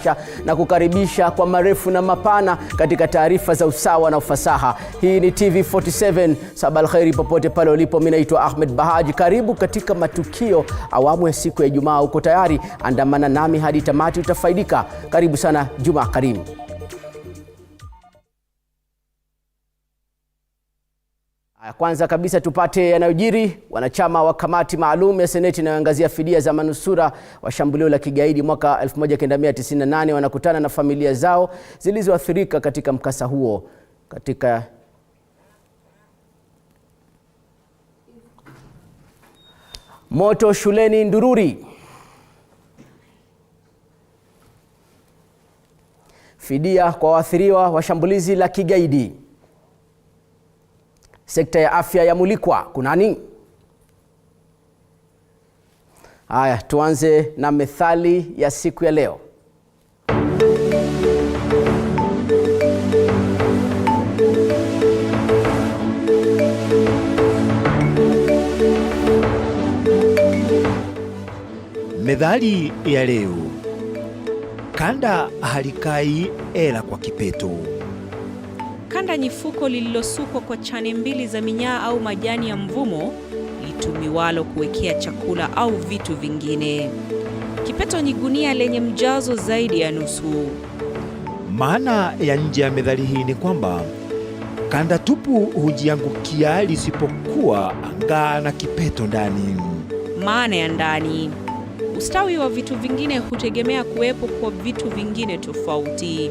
bashasha na kukaribisha kwa marefu na mapana katika taarifa za usawa na ufasaha. Hii ni TV47, sabal khairi popote pale ulipo. Mimi naitwa Ahmed Bahaji. Karibu katika matukio awamu ya siku ya Ijumaa. Uko tayari? Andamana nami hadi tamati, utafaidika. Karibu sana, Juma karimu. Kwanza kabisa tupate yanayojiri. Wanachama wa kamati maalum ya Seneti inayoangazia fidia za manusura wa shambulio la kigaidi mwaka 1998 wanakutana na familia zao zilizoathirika katika mkasa huo. Katika moto shuleni Ndururi, fidia kwa waathiriwa wa shambulizi la kigaidi. Sekta ya afya yamulikwa, kunani? Haya, tuanze na methali ya siku ya leo. Methali ya leo: kanda halikai ela kwa kipeto. Kanda ni fuko lililosukwa kwa chane mbili za minyaa au majani ya mvumo litumiwalo kuwekea chakula au vitu vingine. Kipeto ni gunia lenye mjazo zaidi ya nusu. Maana ya nje ya methali hii ni kwamba kanda tupu hujiangukia lisipokuwa angaa na kipeto ndani. Maana ya ndani: ustawi wa vitu vingine hutegemea kuwepo kwa vitu vingine tofauti.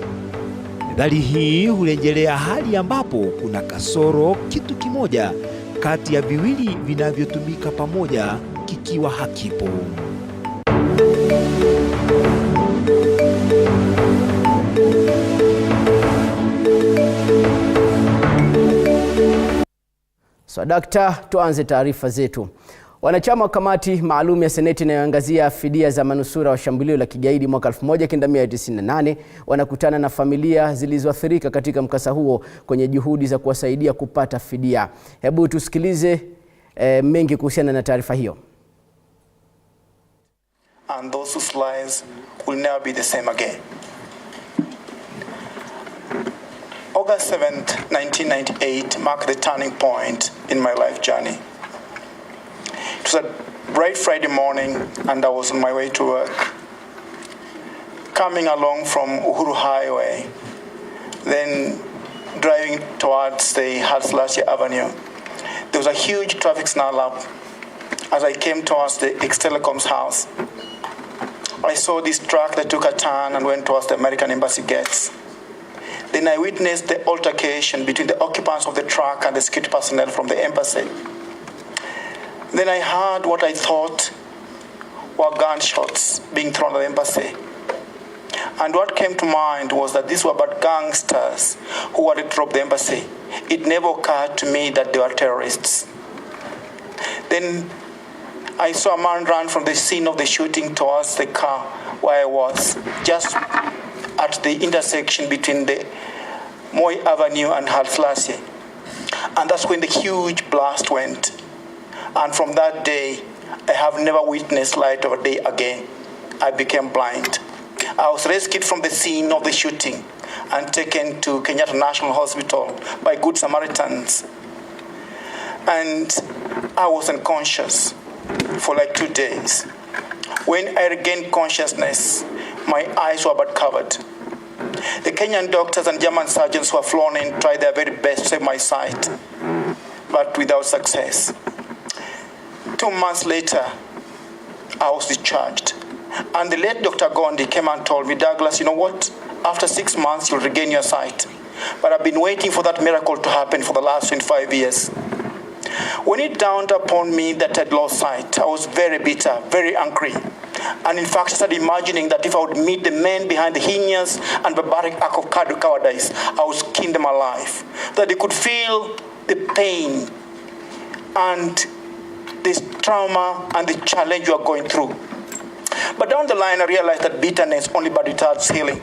Methali hii hurejelea hali ambapo kuna kasoro kitu kimoja kati ya viwili vinavyotumika pamoja kikiwa hakipo. Dakta, tuanze taarifa zetu. Wanachama wa kamati maalum ya Seneti inayoangazia fidia za manusura wa shambulio la kigaidi mwaka 1998 wanakutana na familia zilizoathirika katika mkasa huo kwenye juhudi za kuwasaidia kupata fidia. Hebu tusikilize mengi kuhusiana na taarifa hiyo. And those whose lives will never be the same again. August 7th, 1998 marked the turning point in my life journey. It was a bright Friday morning and I was on my way to work. Coming along from Uhuru Highway, then driving towards the Hartslash Avenue, there was a huge traffic snarl up. As I came towards the ex-telecom's house, I saw this truck that took a turn and went towards the American Embassy gates. Then I witnessed the altercation between the occupants of the truck and the security personnel from the embassy. Then I heard what I thought were gunshots being thrown at the embassy. And what came to mind was that these were but gangsters who wanted to rob the embassy. It never occurred to me that they were terrorists. Then I saw a man run from the scene of the shooting towards the car where I was, just at the intersection between the Moy Avenue and Hartslash. And that's when the huge blast went. And from that day, I have never witnessed light of day again. I became blind. I was rescued from the scene of the shooting and taken to Kenyatta National Hospital by Good Samaritans. And I was unconscious for like 2 days. When I regained consciousness, my eyes were but covered. The Kenyan doctors and German surgeons who were flown in tried their very best to save my sight, but without success. 2 months later, I was discharged. And the late Dr. Gondi came and told me, Douglas, you know what? After 6 months, you'll regain your sight. But I've been waiting for that miracle to happen for the last 25 years. When it dawned upon me that I'd lost sight, I was very bitter, very angry. And in fact, I started imagining that if I would meet the men behind the heinous and barbaric act of cowardice, I would skin them alive. That they could feel the pain and this trauma and the challenge you are going through. But down the line, I realized that bitterness only but retards healing.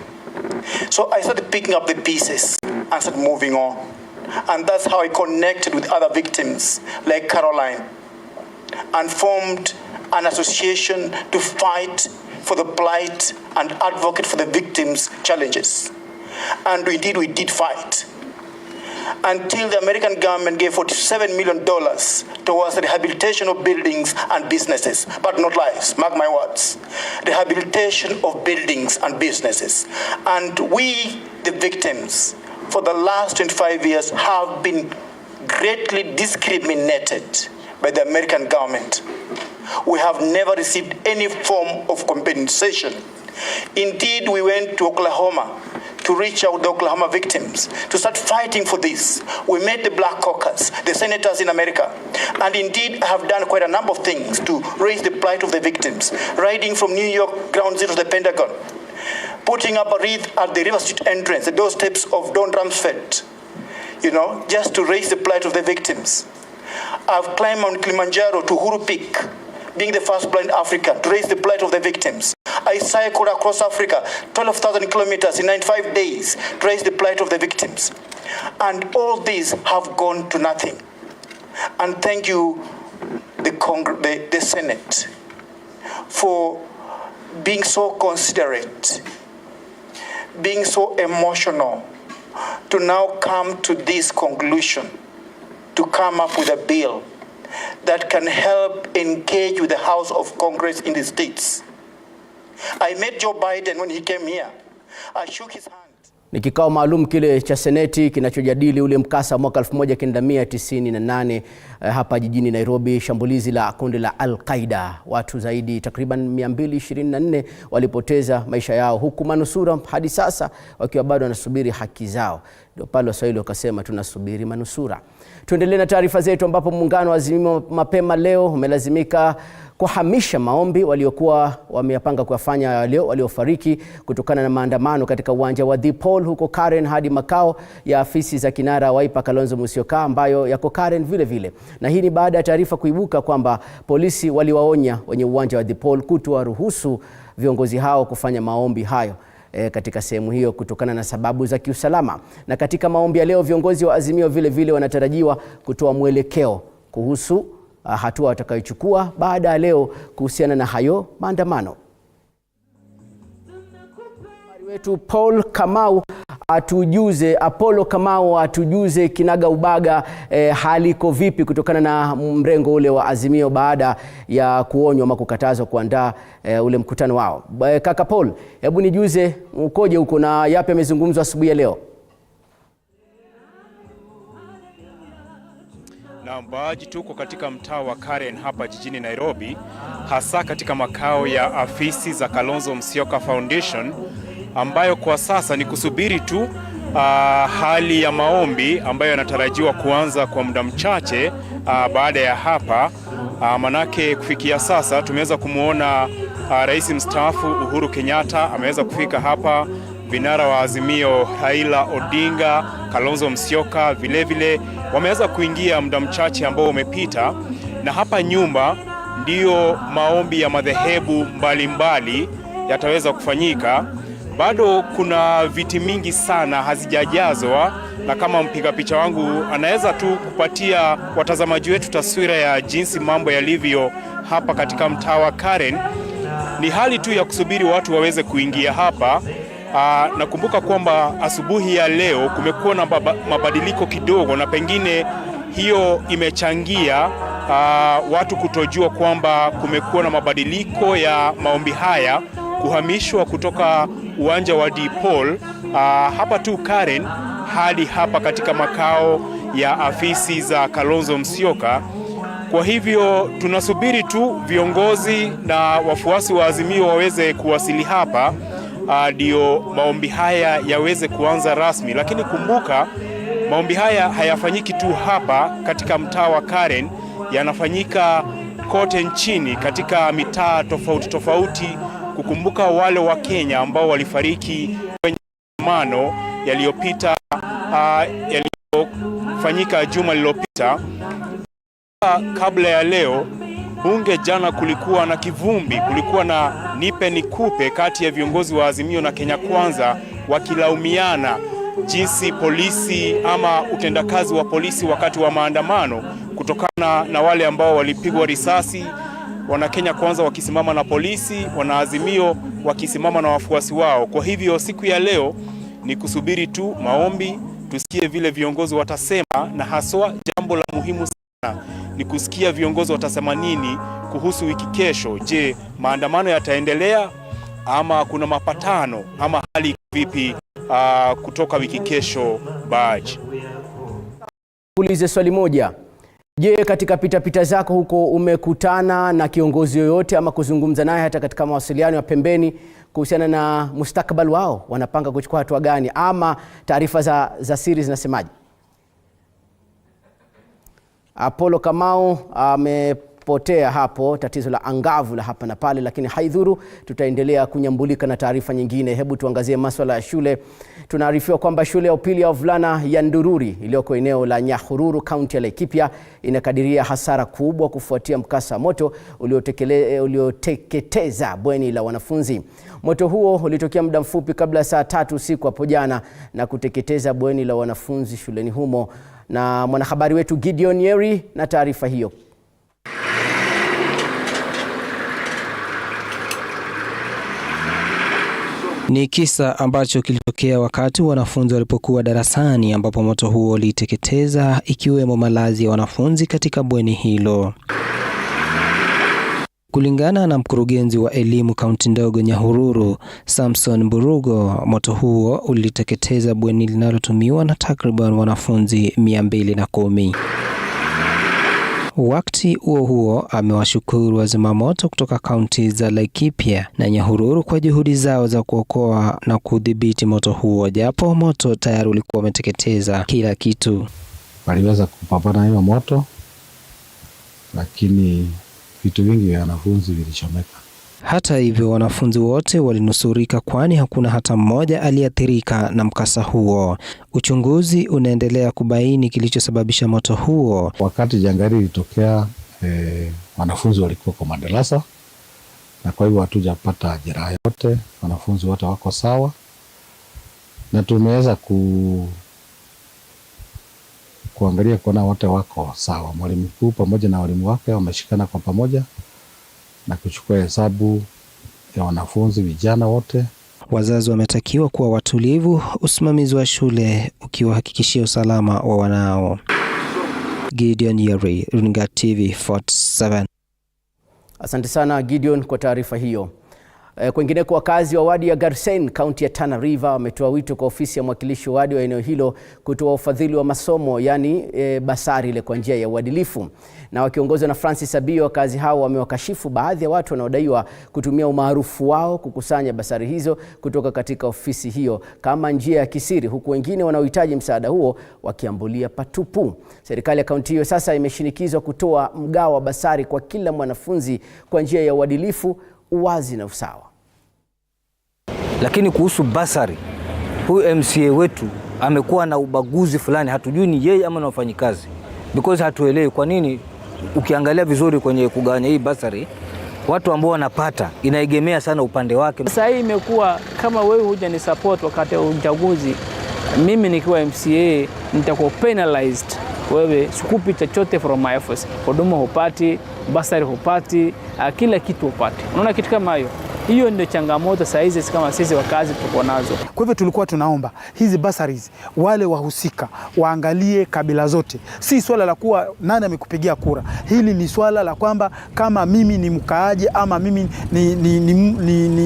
So I started picking up the pieces and started moving on. And that's how I connected with other victims like Caroline and formed an association to fight for the plight and advocate for the victims' challenges. And indeed, we did fight. Until the American government gave $47 million towards the rehabilitation of buildings and businesses, but not lives, mark my words. Rehabilitation of buildings and businesses. And we, the victims, for the last 25 years have been greatly discriminated by the American government. We have never received any form of compensation. Indeed, we went to Oklahoma to reach out to the Oklahoma victims, to start fighting for this. We met the Black Caucus, the senators in America, and indeed have done quite a number of things to raise the plight of the victims, riding from New York ground zero to the Pentagon, putting up a wreath at the River Street entrance, the doorsteps of Don Rumsfeld, just to raise the plight of the victims. I've climbed Mount Kilimanjaro to Uhuru Peak, being the first blind African, to raise the plight of the victims. I cycled across Africa, 12,000 kilometers in 95 days, to raise the plight of the victims. And all these have gone to nothing. And thank you, the Senate, for being so considerate, being so emotional, to now come to this conclusion, to come up with a bill that can help engage with the House of Congress in the states. I met Joe Biden when he came here. I shook his hand. Ni kikao maalum kile cha Seneti kinachojadili ule mkasa mwaka 1998 hapa jijini Nairobi, shambulizi la kundi la Al-Qaeda. Watu zaidi takriban 224 walipoteza maisha yao, huku manusura hadi sasa wakiwa bado wanasubiri haki zao. Ndio pale Waswahili wakasema tunasubiri manusura. Tuendelee na taarifa zetu, ambapo muungano wa Azimio mapema leo umelazimika kuhamisha maombi waliokuwa wameyapanga kuyafanya leo waliofariki kutokana na maandamano katika uwanja wa The Paul huko Karen hadi makao ya afisi za kinara Wiper Kalonzo Musyoka ambayo yako Karen vile vile. Na hii ni baada ya taarifa kuibuka kwamba polisi waliwaonya wenye uwanja wa The Paul kutowaruhusu viongozi hao kufanya maombi hayo katika sehemu hiyo kutokana na sababu za kiusalama. Na katika maombi ya leo viongozi wa Azimio vile vile wanatarajiwa kutoa mwelekeo kuhusu hatua watakayochukua baada ya leo kuhusiana na hayo maandamano. Wetu Apollo Kamau atujuze kinaga ubaga hali iko vipi kutokana na mrengo ule wa Azimio baada ya kuonywa ama kukatazwa kuandaa ule mkutano wao. Kaka Paul, hebu nijuze ukoje huko na yapi yamezungumzwa asubuhi ya leo? Na mbaaji tuko katika mtaa wa Karen hapa jijini Nairobi, hasa katika makao ya afisi za Kalonzo Musyoka Foundation, ambayo kwa sasa ni kusubiri tu hali ya maombi ambayo yanatarajiwa kuanza kwa muda mchache baada ya hapa. Manake kufikia sasa tumeweza kumuona Rais mstaafu Uhuru Kenyatta ameweza kufika hapa, vinara wa Azimio Raila Odinga, Kalonzo Musyoka vile vile wameweza kuingia muda mchache ambao umepita, na hapa nyumba ndio maombi ya madhehebu mbalimbali yataweza kufanyika. Bado kuna viti mingi sana hazijajazwa, na kama mpiga picha wangu anaweza tu kupatia watazamaji wetu taswira ya jinsi mambo yalivyo hapa katika mtaa wa Karen. Ni hali tu ya kusubiri watu waweze kuingia hapa. Nakumbuka kwamba asubuhi ya leo kumekuwa na mabadiliko kidogo, na pengine hiyo imechangia watu kutojua kwamba kumekuwa na mabadiliko ya maombi haya kuhamishwa kutoka uwanja wa The Paul hapa tu Karen hadi hapa katika makao ya afisi za Kalonzo Musyoka. Kwa hivyo tunasubiri tu viongozi na wafuasi wa Azimio waweze kuwasili hapa ndio maombi haya yaweze kuanza rasmi. Lakini kumbuka, maombi haya hayafanyiki tu hapa katika mtaa wa Karen, yanafanyika kote nchini katika mitaa tofauti tofauti, kukumbuka wale wa Kenya ambao walifariki kwenye maandamano yaliyopita, yaliyofanyika juma lililopita. Kabla ya leo bunge jana kulikuwa na kivumbi, kulikuwa na nipe nikupe kati ya viongozi wa Azimio na Kenya Kwanza, wakilaumiana jinsi polisi ama utendakazi wa polisi wakati wa maandamano, kutokana na wale ambao walipigwa risasi Wanakenya Kwanza wakisimama na polisi, Wanaazimio wakisimama na wafuasi wao. Kwa hivyo siku ya leo ni kusubiri tu maombi, tusikie vile viongozi watasema, na haswa jambo la muhimu sana ni kusikia viongozi watasema nini kuhusu wiki kesho. Je, maandamano yataendelea ama kuna mapatano ama hali vipi kutoka wiki kesho? Baji, ulize swali moja. Je, katika pitapita zako huko umekutana na kiongozi yoyote ama kuzungumza naye hata katika mawasiliano ya pembeni kuhusiana na mustakabali wao? Wanapanga kuchukua hatua gani ama taarifa za siri zinasemaje? Apollo Kamau amepotea hapo, tatizo la angavu la hapa na pale, lakini haidhuru, tutaendelea kunyambulika na taarifa nyingine. Hebu tuangazie masuala ya shule. Tunaarifiwa kwamba shule ya upili ya wavulana ya Ndururi iliyoko eneo la Nyahururu, kaunti ya Laikipia, inakadiria hasara kubwa kufuatia mkasa moto ulioteketeza bweni la wanafunzi. Moto huo ulitokea muda mfupi kabla saa 3 usiku hapo jana na kuteketeza bweni la wanafunzi shuleni humo. Na mwanahabari wetu Gideon Yeri na taarifa hiyo. Ni kisa ambacho kilitokea wakati wanafunzi walipokuwa darasani, ambapo moto huo uliteketeza ikiwemo malazi ya wanafunzi katika bweni hilo. Kulingana na mkurugenzi wa elimu kaunti ndogo Nyahururu, Samson Mburugo, moto huo uliteketeza bweni linalotumiwa na takriban wanafunzi 210. Wakati huo amewashukuru wazimamoto kutoka kaunti za Laikipia na Nyahururu kwa juhudi zao za kuokoa na kudhibiti moto huo, japo moto tayari ulikuwa umeteketeza kila kitu. Waliweza kupambana na hiyo moto, lakini vitu vingi vya wanafunzi vilichomeka. Hata hivyo, wanafunzi wote walinusurika, kwani hakuna hata mmoja aliyeathirika na mkasa huo. Uchunguzi unaendelea kubaini kilichosababisha moto huo. Wakati janga lilitokea, wanafunzi walikuwa kwa madarasa, na kwa hivyo hatujapata jeraha yote. Wanafunzi wote wako sawa, na tumeweza kuangalia kuona wote wako sawa. Mwalimu mkuu pamoja na walimu wake wameshikana kwa pamoja na kuchukua hesabu ya wanafunzi vijana wote. Wazazi wametakiwa kuwa watulivu, usimamizi wa shule ukiwahakikishia usalama wa wanao. Gideon Yeri, Runinga TV47. Asante sana Gideon kwa taarifa hiyo. Kwingineko, wakazi wa wadi ya Garsen, kaunti ya Tana River, wametoa wito kwa ofisi ya mwakilishi wadi wa eneo hilo kutoa ufadhili wa masomo, yani basari ile kwa njia ya uadilifu. Na wakiongozwa na Francis Abio, wakazi hao wamewakashifu baadhi ya watu wanaodaiwa kutumia umaarufu wao kukusanya basari hizo kutoka katika ofisi hiyo kama njia ya kisiri, huku wengine wanaohitaji msaada huo wakiambulia patupu. Serikali ya kaunti hiyo sasa imeshinikizwa kutoa mgao wa basari kwa kila mwanafunzi kwa njia ya uadilifu, uwazi na usawa. Lakini kuhusu basari, huyu MCA wetu amekuwa na ubaguzi fulani, hatujui ni yeye ama na wafanyikazi, because hatuelewi kwa nini. Ukiangalia vizuri kwenye kugawanya hii basari, watu ambao wanapata inaegemea sana upande wake. Sasa hii imekuwa kama wewe huja ni support wakati wa uchaguzi, mimi nikiwa MCA nitakuwa penalized. Wewe sikupi chochote from my office, huduma hupati, basari hupati, kila kitu hupati. Unaona kitu kama hiyo? Hiyo ndio changamoto saa hizi kama sisi wakazi tuko nazo. Kwa hivyo tulikuwa tunaomba hizi basaries, wale wahusika waangalie kabila zote. Si swala la kuwa nani amekupigia kura. Hili ni swala la kwamba kama mimi ni mkaaji ama mimi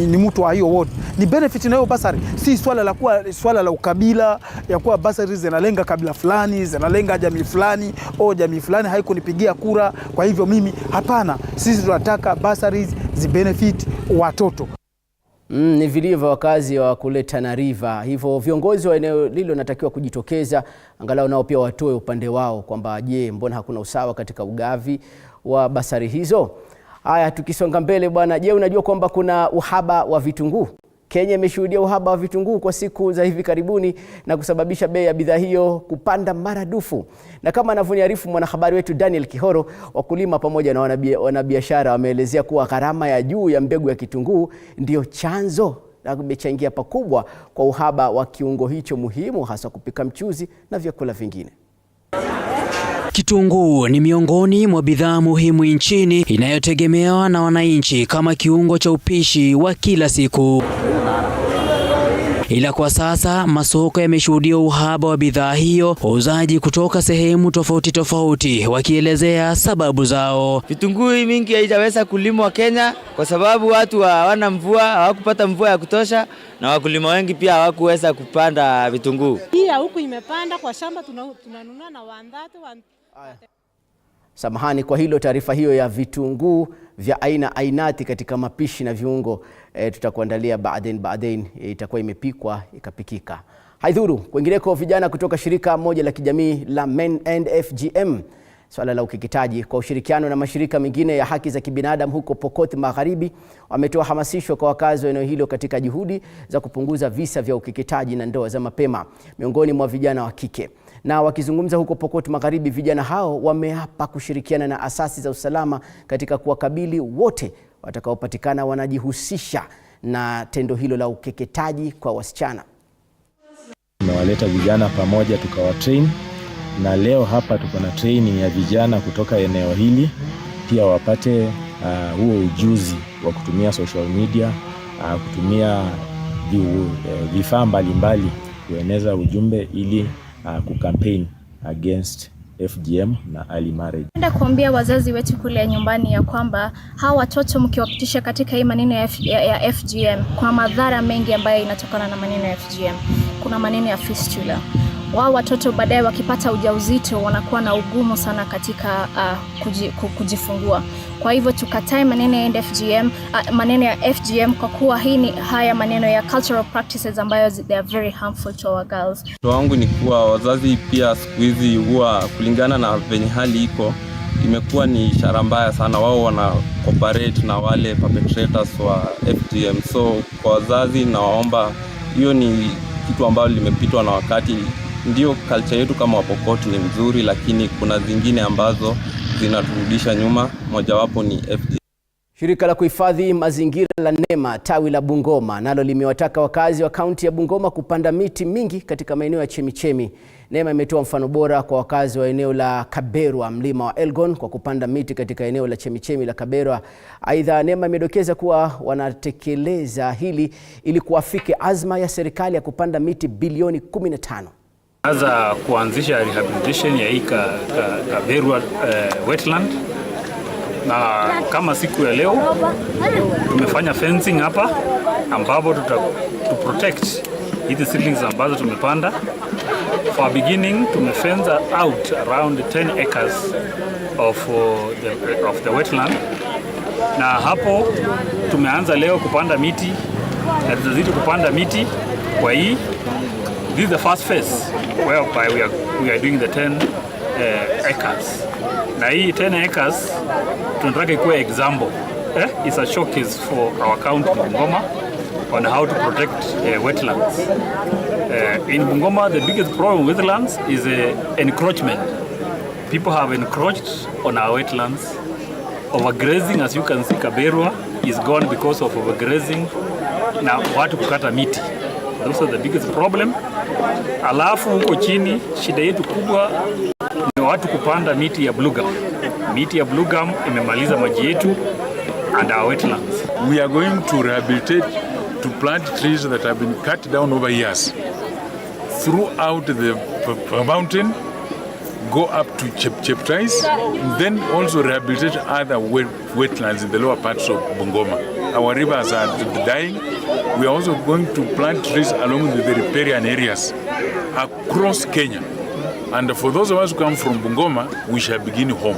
ni mtu wa hiyo wote, ni benefit na hiyo basari. Si swala la kuwa swala la ukabila, ya kuwa basaries zinalenga kabila fulani, zinalenga jamii fulani, au jamii fulani haikunipigia kura, kwa hivyo mimi hapana. Sisi tunataka basaries zibenefit watoto. Ni vilivyo wakazi wa kule Tana River. Hivyo viongozi wa eneo lilo natakiwa kujitokeza, angalau nao pia watoe upande wao kwamba je, mbona hakuna usawa katika ugavi wa basari hizo? Haya, tukisonga mbele bwana, je, unajua kwamba kuna uhaba wa vitunguu? Kenya imeshuhudia uhaba wa vitunguu kwa siku za hivi karibuni na kusababisha bei ya bidhaa hiyo kupanda maradufu. Na kama anavyoniarifu mwanahabari wetu Daniel Kihoro, wakulima pamoja na wanabiashara wameelezea kuwa gharama ya juu ya mbegu ya kitunguu ndio chanzo na kumechangia pakubwa kwa uhaba wa kiungo hicho muhimu, hasa kupika mchuzi na vyakula vingine. Kitunguu ni miongoni mwa bidhaa muhimu nchini inayotegemewa na wananchi kama kiungo cha upishi wa kila siku. Ila kwa sasa masoko yameshuhudia uhaba wa bidhaa hiyo, wauzaji kutoka sehemu tofauti tofauti wakielezea sababu zao. Vitunguu mingi haijaweza kulimwa Kenya kwa sababu watu hawana mvua, hawakupata mvua ya kutosha, na wakulima wengi pia hawakuweza kupanda vitunguu. Hii huku imepanda kwa shamba, tunanunua na wandatu. Samahani kwa hilo, taarifa hiyo ya vitunguu vya aina ainati katika mapishi na viungo tutakuandalia baadaye, itakuwa imepikwa ikapikika. Haidhuru, kwingineko vijana kutoka shirika moja la kijamii la Men and FGM swala la ukeketaji kwa ushirikiano na mashirika mengine ya haki za kibinadamu huko Pokot Magharibi wametoa hamasisho kwa wakazi wa eneo hilo katika juhudi za kupunguza visa vya ukeketaji na ndoa za mapema miongoni mwa vijana wa kike. Na wakizungumza huko Pokot Magharibi, vijana hao wameapa kushirikiana na asasi za usalama katika kuwakabili wote watakaopatikana wanajihusisha na tendo hilo la ukeketaji kwa wasichana. Tumewaleta vijana pamoja tukawatrain, na leo hapa tuko na training ya vijana kutoka eneo hili pia wapate huo ujuzi wa kutumia social media, kutumia vifaa mbalimbali kueneza ujumbe ili kucampaign against FGM na early marriage. Napenda kuambia wazazi wetu kule nyumbani ya kwamba hawa watoto mkiwapitisha katika hii maneno ya FGM, kuna madhara mengi ambayo inatokana na maneno ya FGM. Kuna maneno ya fistula. Wao watoto baadaye wakipata ujauzito wanakuwa na ugumu sana katika kujifungua. Kwa hivyo tukatae maneno ya FGM kwa kuwa haya maneno ya cultural practices ambayo they are very harmful to our girls. Wangu ni kuwa wazazi pia siku hizi huwa kulingana na venye hali iko imekuwa ni ishara mbaya sana, wao wana cooperate na wale perpetrators wa FGM. So kwa wazazi nawaomba, hiyo ni kitu ambalo limepitwa na wakati. Ndio culture yetu kama Wapokot ni mzuri, lakini kuna zingine ambazo zinaturudisha nyuma, mojawapo ni FGM. Shirika la kuhifadhi mazingira la NEMA tawi la Bungoma nalo limewataka wakazi wa kaunti ya Bungoma kupanda miti mingi katika maeneo ya chemichemi. NEMA imetoa mfano bora kwa wakazi wa eneo la Kaberwa, mlima wa Elgon, kwa kupanda miti katika eneo la chemichemi la Kaberwa. Aidha, NEMA imedokeza kuwa wanatekeleza hili ili kuafiki azma ya serikali ya kupanda miti bilioni 15. Anza kuanzisha rehabilitation ya hii Kaberwa wetland, na kama siku ya leo tumefanya fencing hapa ambapo protect hizi seedlings ambazo tumepanda. For beginning tumefence out around 10 acres of the wetland, na hapo tumeanza leo kupanda miti na tutazidi kupanda miti kwa hii. This is the first phase whereby we are doing the 10 acres. Na hii 10 acres tunataka ikuwe example. It's a showcase for our county Bungoma on how to protect wetlands. In Bungoma, the biggest problem with wetlands is encroachment. People have encroached on our wetlands. Overgrazing, as you can see, Kaberwa is gone because of overgrazing. Na watu kukata miti. Those are the biggest problem. Alafu huko chini shida yetu kubwa ni watu kupanda miti ya blue gum. Miti ya blue gum imemaliza maji yetu and our wetlands. We are going to rehabilitate, to plant trees that have been cut down over years throughout the mountain, go up to Cheptais, then also rehabilitate other wetlands in the lower parts of Bungoma. Our rivers are dying. We are also going to plant trees along the riparian areas across Kenya. And for those of us who come from Bungoma, we shall begin home.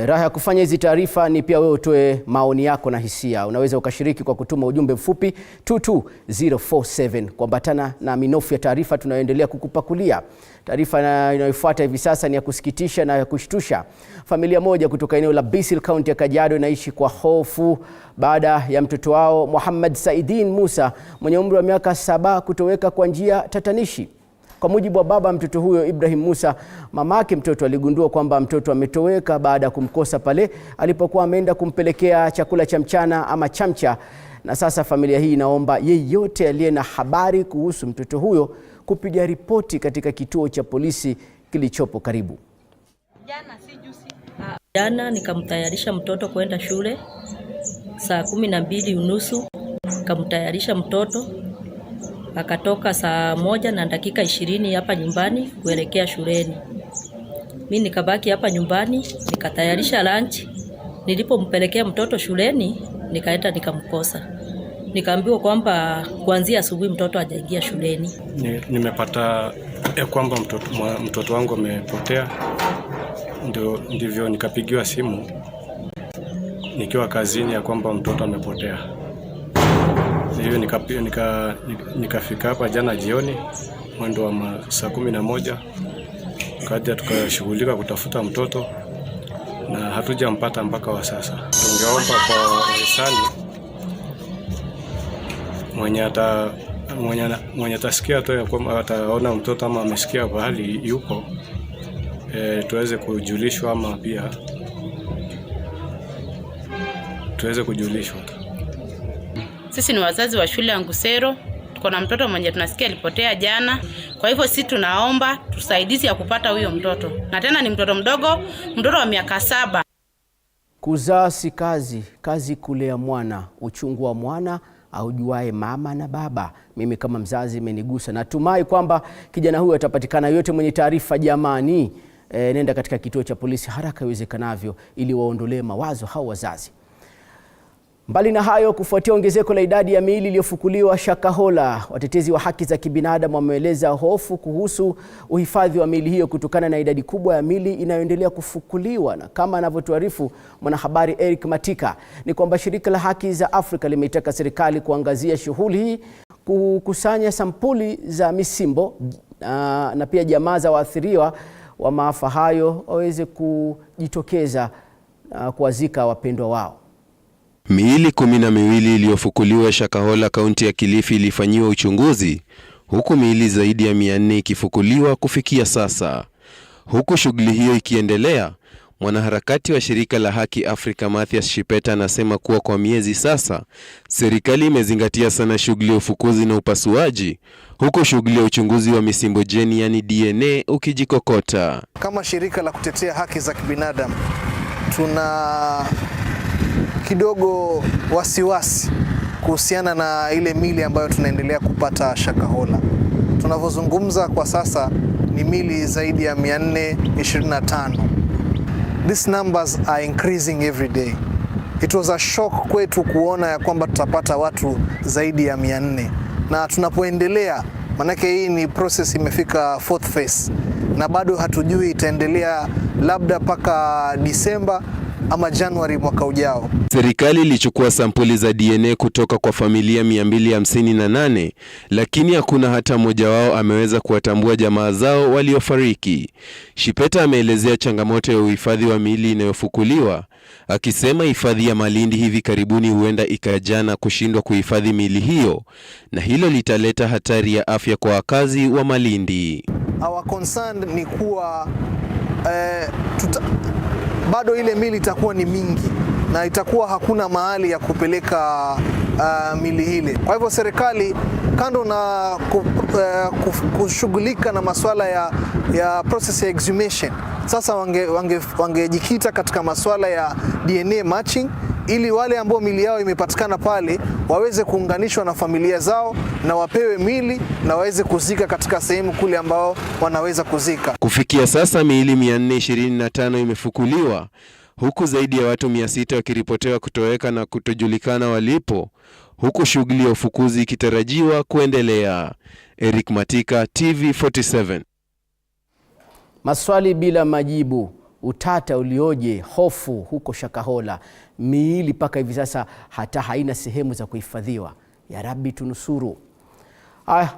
Raha ya kufanya hizi taarifa ni pia wewe utoe maoni yako na hisia. Unaweza ukashiriki kwa kutuma ujumbe mfupi 22047 kuambatana na minofu ya taarifa tunayoendelea kukupakulia. Taarifa inayofuata hivi sasa ni ya kusikitisha na ya kushtusha. Familia moja kutoka eneo la Bisil County ya Kajiado inaishi kwa hofu baada ya mtoto wao Muhammad Saidin Musa mwenye umri wa miaka 7 kutoweka kwa njia tatanishi. Kwa mujibu wa baba mtoto huyo Ibrahim Musa, mamake mtoto aligundua kwamba mtoto ametoweka baada ya kumkosa pale alipokuwa ameenda kumpelekea chakula cha mchana ama chamcha, na sasa familia hii inaomba yeyote aliye na habari kuhusu mtoto huyo kupiga ripoti katika kituo cha polisi kilichopo karibu. Jana nikamtayarisha mtoto kwenda shule saa 12:30, nikamtayarisha mtoto akatoka saa 1:20 hapa nyumbani kuelekea shuleni. Mimi nikabaki hapa nyumbani nikatayarisha lunch. Nilipompelekea mtoto shuleni nikaenda nikamkosa. Nikaambiwa kwamba kuanzia asubuhi mtoto hajaingia shuleni. Nimepata kwamba mtoto wangu amepotea. Ndivyo nikapigiwa simu nikiwa kazini ya kwamba mtoto amepotea. Hivyo nikafika hapa jana jioni mwendo wa saa 11, kaja tukashughulika kutafuta mtoto na hatujampata mpaka wa sasa. Tungeomba kwa hisani mwenye atasikia tu kwamba ataona mtoto ama amesikia bahali yupo, tuweze kujulishwa ama pia tuweze kujulishwa. Sisi ni wazazi wa shule ya Ngusero, tuko na mtoto mwenye tunasikia alipotea jana. Kwa hivyo sisi tunaomba tusaidizi ya kupata huyo mtoto. Na tena ni mtoto mdogo, mtoto wa miaka 7. Kuzaa si kazi, kazi kulea mwana. Uchungu wa mwana aujuae mama na baba. Mimi kama mzazi imenigusa. Natumai kwamba kijana huyu atapatikana. Yote mwenye taarifa jamani, nenda katika kituo cha polisi haraka iwezekanavyo ili waondolee mawazo hao wazazi. Mbali na hayo, kufuatia ongezeko la idadi ya miili iliyofukuliwa Shakahola, watetezi wa haki za kibinadamu wameeleza hofu kuhusu uhifadhi wa miili hiyo kutokana na idadi kubwa ya miili inayoendelea kufukuliwa. Na kama anavyotuarifu mwanahabari Eric Matika, ni kwamba shirika la haki za Afrika limeitaka serikali kuangazia shughuli hii, kukusanya sampuli za misimbo na pia jamaa za waathiriwa wa maafa hayo waweze kujitokeza kuwazika wapendwa wao. Miili 12 iliyofukuliwa Shakahola, kaunti ya Kilifi ilifanyiwa uchunguzi, huku miili zaidi ya 400 ikifukuliwa kufikia sasa. Huku shughuli hiyo ikiendelea, mwanaharakati wa shirika la Haki Afrika Mathias Shipeta anasema kuwa kwa miezi sasa serikali imezingatia sana shughuli ya ufukuzi na upasuaji, huku shughuli ya uchunguzi wa misimbo jeni yani DNA ukijikokota. Kama shirika la kutetea haki za kibinadamu tuna kidogo wasiwasi kuhusiana na ile mili ambayo tunaendelea kupata Shakahola. Tunavyozungumza kwa sasa ni mili zaidi ya 425. These numbers are increasing every day. It was a shock kwetu kuona ya kwamba tutapata watu zaidi ya 400. Na tunapoendelea, manake hii ni process imefika 4th phase na bado hatujui itaendelea labda paka Disemba ama Januari mwaka ujao. Serikali ilichukua sampuli za DNA kutoka kwa familia 258, lakini hakuna hata mmoja wao ameweza kuwatambua jamaa zao waliofariki. Shipeta ameelezea changamoto ya uhifadhi wa miili inayofukuliwa, akisema hifadhi ya Malindi hivi karibuni huenda ikajana kushindwa kuhifadhi miili hiyo, na hilo litaleta hatari ya afya kwa wakazi wa Malindi. Our concern ni kuwa bado ile mili itakuwa ni mingi na itakuwa hakuna mahali ya kupeleka mili ile. Kwa hivyo serikali kando na kushughulika na masuala ya process ya exhumation, sasa wangejikita katika masuala ya DNA matching ili wale ambao mili yao imepatikana pale waweze kuunganishwa na familia zao na wapewe mili na waweze kuzika katika sehemu kule ambao wanaweza kuzika. Kufikia sasa miili 425 imefukuliwa, huku zaidi ya watu 600 wakiripotewa kutoweka na kutojulikana walipo, huku shughuli ya ufukuzi ikitarajiwa kuendelea. Eric Matika, TV47. Maswali bila majibu, utata ulioje, hofu huko Shakahola. Miili paka hivi sasa hata haina sehemu za kuhifadhiwa. Ya Rabbi tunusuru.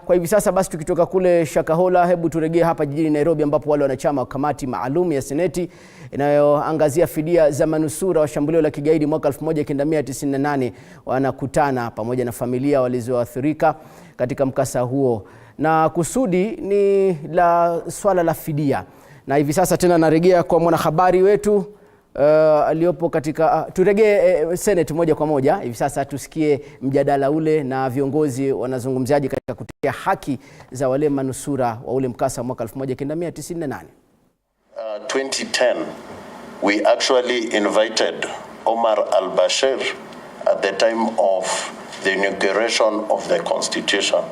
Kwa hivi sasa basi tukitoka kule Shakahola, hebu turejee hapa jijini Nairobi, ambapo wale wanachama wa kamati maalum ya Seneti inayoangazia fidia za manusura wa shambulio la kigaidi mwaka 1998 wanakutana pamoja na familia walizoathirika katika mkasa huo, na kusudi ni la swala la fidia. Na hivi sasa tena narejea kwa mwanahabari wetu aliyopo katika turejee Senate moja kwa moja. Hivi sasa tusikie mjadala ule na viongozi wanazungumziaje katika kutetea haki za wale manusura wa ule mkasa mwaka 1998. 2010, we actually invited Omar al-Bashir at the time of the inauguration of the Constitution.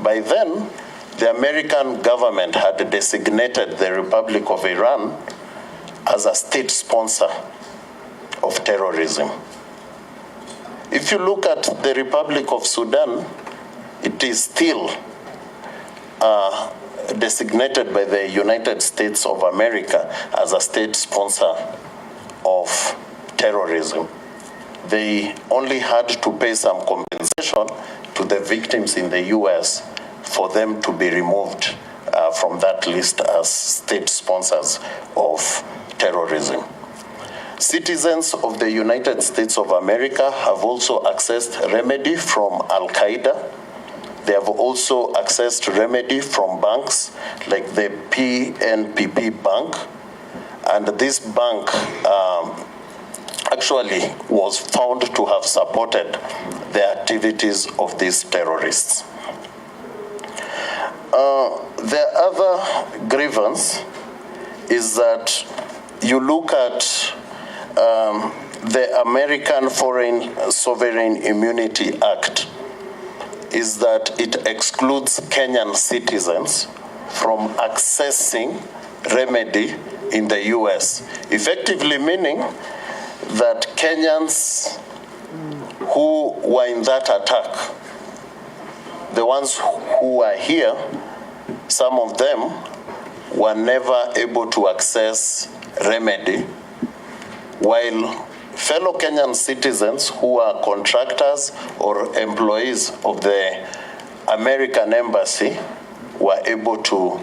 By then, the American government had designated the Republic of Iran as a state sponsor of terrorism. If you look at the Republic of Sudan, it is still designated by the United States of America as a state sponsor of terrorism. They only had to pay some compensation to the victims in the US for them to be removed from that list as state sponsors of terrorism. Citizens of the United States of America have also accessed remedy from Al-Qaeda. They have also accessed remedy from banks like the PNPP Bank. And this bank actually was found to have supported the activities of these terrorists. The other grievance is that you look at the American Foreign Sovereign Immunity Act, is that it excludes Kenyan citizens from accessing remedy in the US, effectively meaning that Kenyans who were in that attack, the ones who are here, some of them were never able to access remedy, while fellow Kenyan citizens who are contractors or employees of the American embassy were able to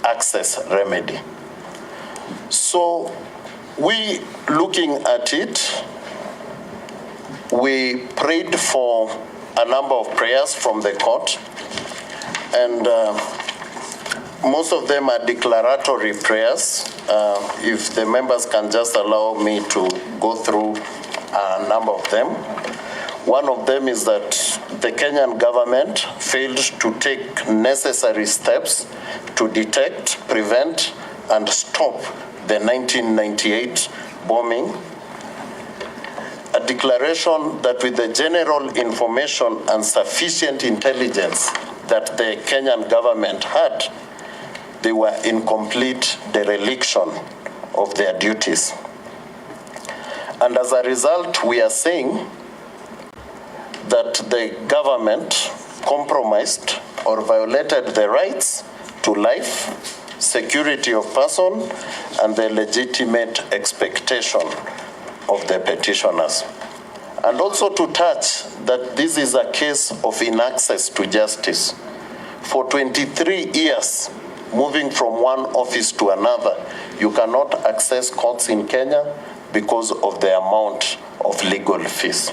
access remedy. So we, looking at it, we prayed for a number of prayers from the court, and most of them are declaratory prayers. If the members can just allow me to go through a number of them. One of them is that the Kenyan government failed to take necessary steps to detect, prevent, and stop the 1998 bombing. A declaration that with the general information and sufficient intelligence that the Kenyan government had, they were in complete dereliction of their duties. And as a result, we are saying that the government compromised or violated the rights to life, security of person, and the legitimate expectation of the petitioners. And also to touch that this is a case of inaccess to justice. For 23 years, moving from one office to another, you cannot access courts in Kenya because of the amount of legal fees.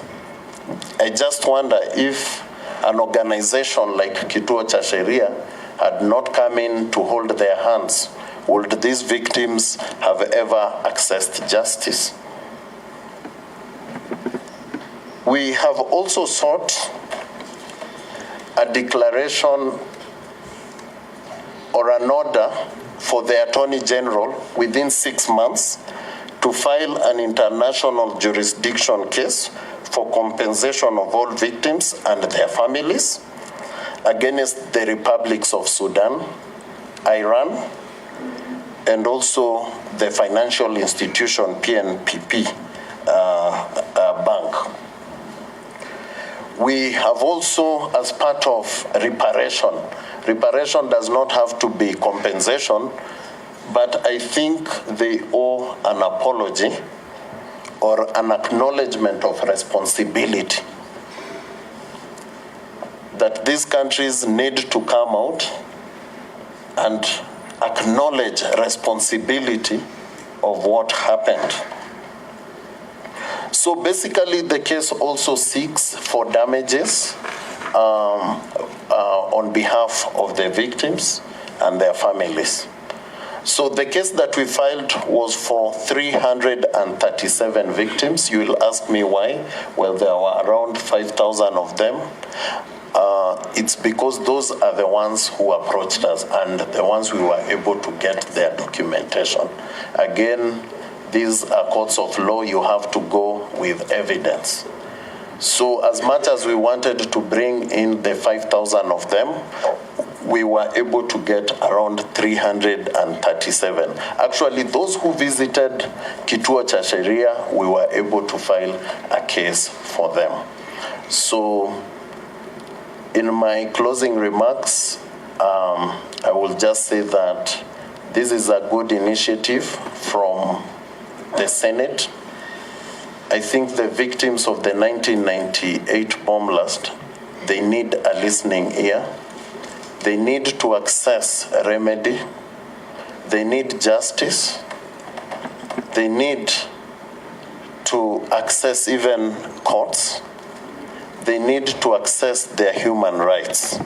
I just wonder if an organization like Kituo cha Sheria had not come in to hold their hands, would these victims have ever accessed justice? We have also sought a declaration or an order for the Attorney General within 6 months to file an international jurisdiction case for compensation of all victims and their families against the republics of Sudan, Iran, and also the financial institution PNPP Bank. We have also, as part of reparation does not have to be compensation, but I think they owe an apology or an acknowledgement of responsibility that these countries need to come out and acknowledge responsibility of what happened. So basically the case also seeks for damages on behalf of the victims and their families. So the case that we filed was for 337 victims. You will ask me why. Well, there were around 5,000 of them. it's because those are the ones who approached us and the ones we were able to get their documentation. Again, these are courts of law. You have to go with evidence. So as much as we wanted to bring in the 5,000 of them, we were able to get around 337. Actually, those who visited Kituo cha Sheria, we were able to file a case for them. So in my closing remarks, I will just say that this is a good initiative from the Senate. I think the victims of the 1998 bomb blast, they need a listening ear. They need to access a remedy. They need justice. They need to access even courts. They need to access their human rights.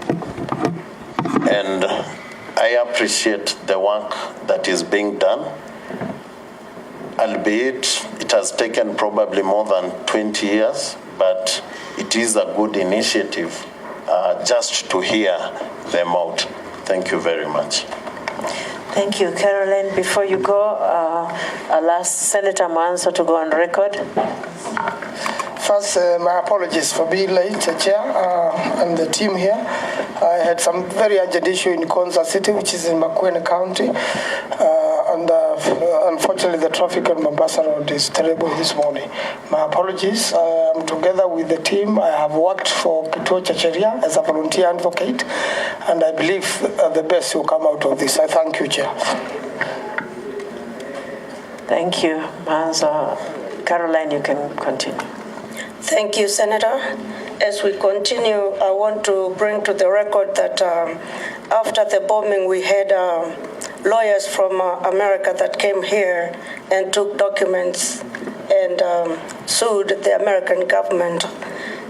And I appreciate the work that is being done, albeit it has taken probably more than 20 years, but it is a good initiative just to hear them out. Thank you very much. Thank you, Caroline. Before you go, I'll ask Senator Manso to go on record. First, my apologies for being late, Chair, and the team here. I had some very urgent issue in Konza City, which is in Makueni County, and unfortunately the traffic on Mombasa Road is terrible this morning. My apologies. I'm together with the team. I have worked for Kituo cha Sheria as a volunteer advocate, and I believe the best will come out of this. I thank you, Chair. Thank you, Manso. Caroline, you can continue. Thank you, Senator. As we continue, I want to bring to the record that after the bombing, we had lawyers from America that came here and took documents and sued the American government.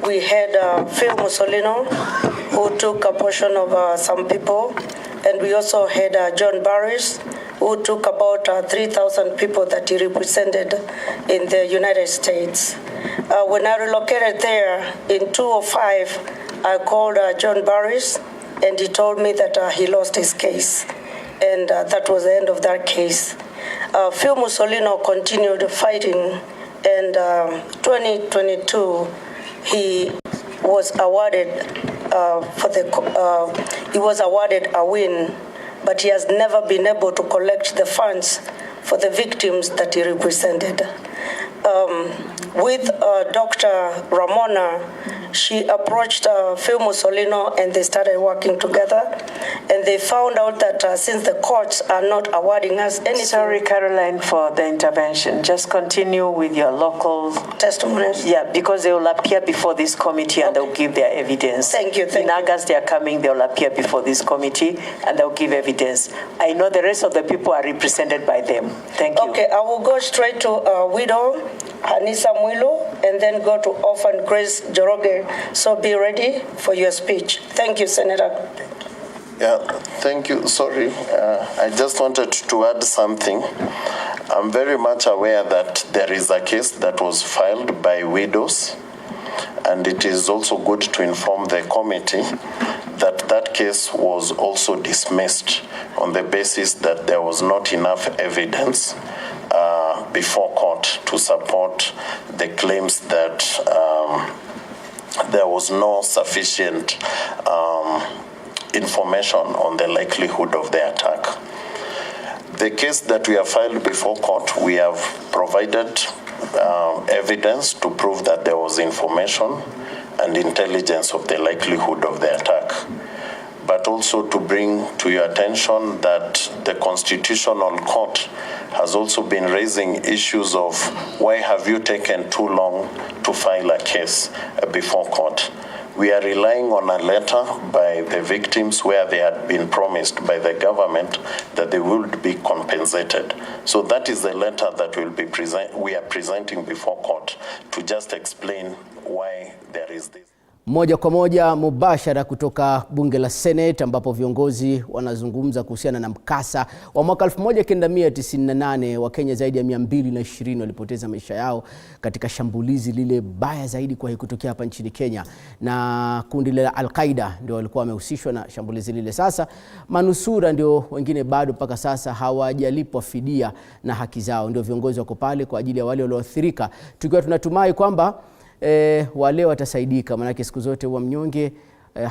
We had Phil Mussolino, who took a portion of some people, and we also had John Barris, who took about 3,000 people that he represented in the United States. When I relocated there in 2005, I called John Barris, and he told me that he lost his case, and that was the end of that case. Phil Mussolino continued fighting, and 2022, he was awarded he was awarded a win, but he has never been able to collect the funds for the victims that he represented. With Dr. Ramona, she approached Phil Mussolino and they started working together. And they found out that since the courts are not awarding us anything... Sorry, Caroline, for the intervention. Just continue with your local... testimonies? Yeah, because they will appear before this committee and they'll give their evidence. Thank you. In August, they are coming, they'll appear before this committee and they'll give evidence. I know the rest of the people are represented by them. Thank you. Okay, I will go straight to widow Hanisa Mwilu and then go to orphan Grace Joroge. So be ready for your speech. Thank you, Senator. Yeah, thank you. Sorry, I just wanted to add something. I'm very much aware that there is a case that was filed by widows, and it is also good to inform the committee that that case was also dismissed on the basis that there was not enough evidence before court to support the claims that there was no sufficient information on the likelihood of the attack. The case that we have filed before court, we have provided evidence to prove that there was information and intelligence of the likelihood of the attack, but also to bring to your attention that the Constitutional Court has also been raising issues of why have you taken too long to file a case before court. We are relying on a letter by the victims where they had been promised by the government that they would be compensated. So that is the letter that we are presenting before court to just explain why there is this. Moja kwa moja mubashara kutoka bunge la Senate ambapo viongozi wanazungumza kuhusiana na mkasa wa mwaka 1998. Wakenya zaidi ya 220 walipoteza maisha yao katika shambulizi lile baya zaidi kwa kutokea hapa nchini Kenya, na kundi la Al-Qaeda ndio walikuwa wamehusishwa na shambulizi lile. Sasa manusura ndio wengine bado mpaka sasa hawajalipwa fidia na haki zao. Ndio viongozi wako pale kwa ajili ya wale walioathirika, tukiwa tunatumai kwamba wale watasaidika, manake siku zote huwa mnyonge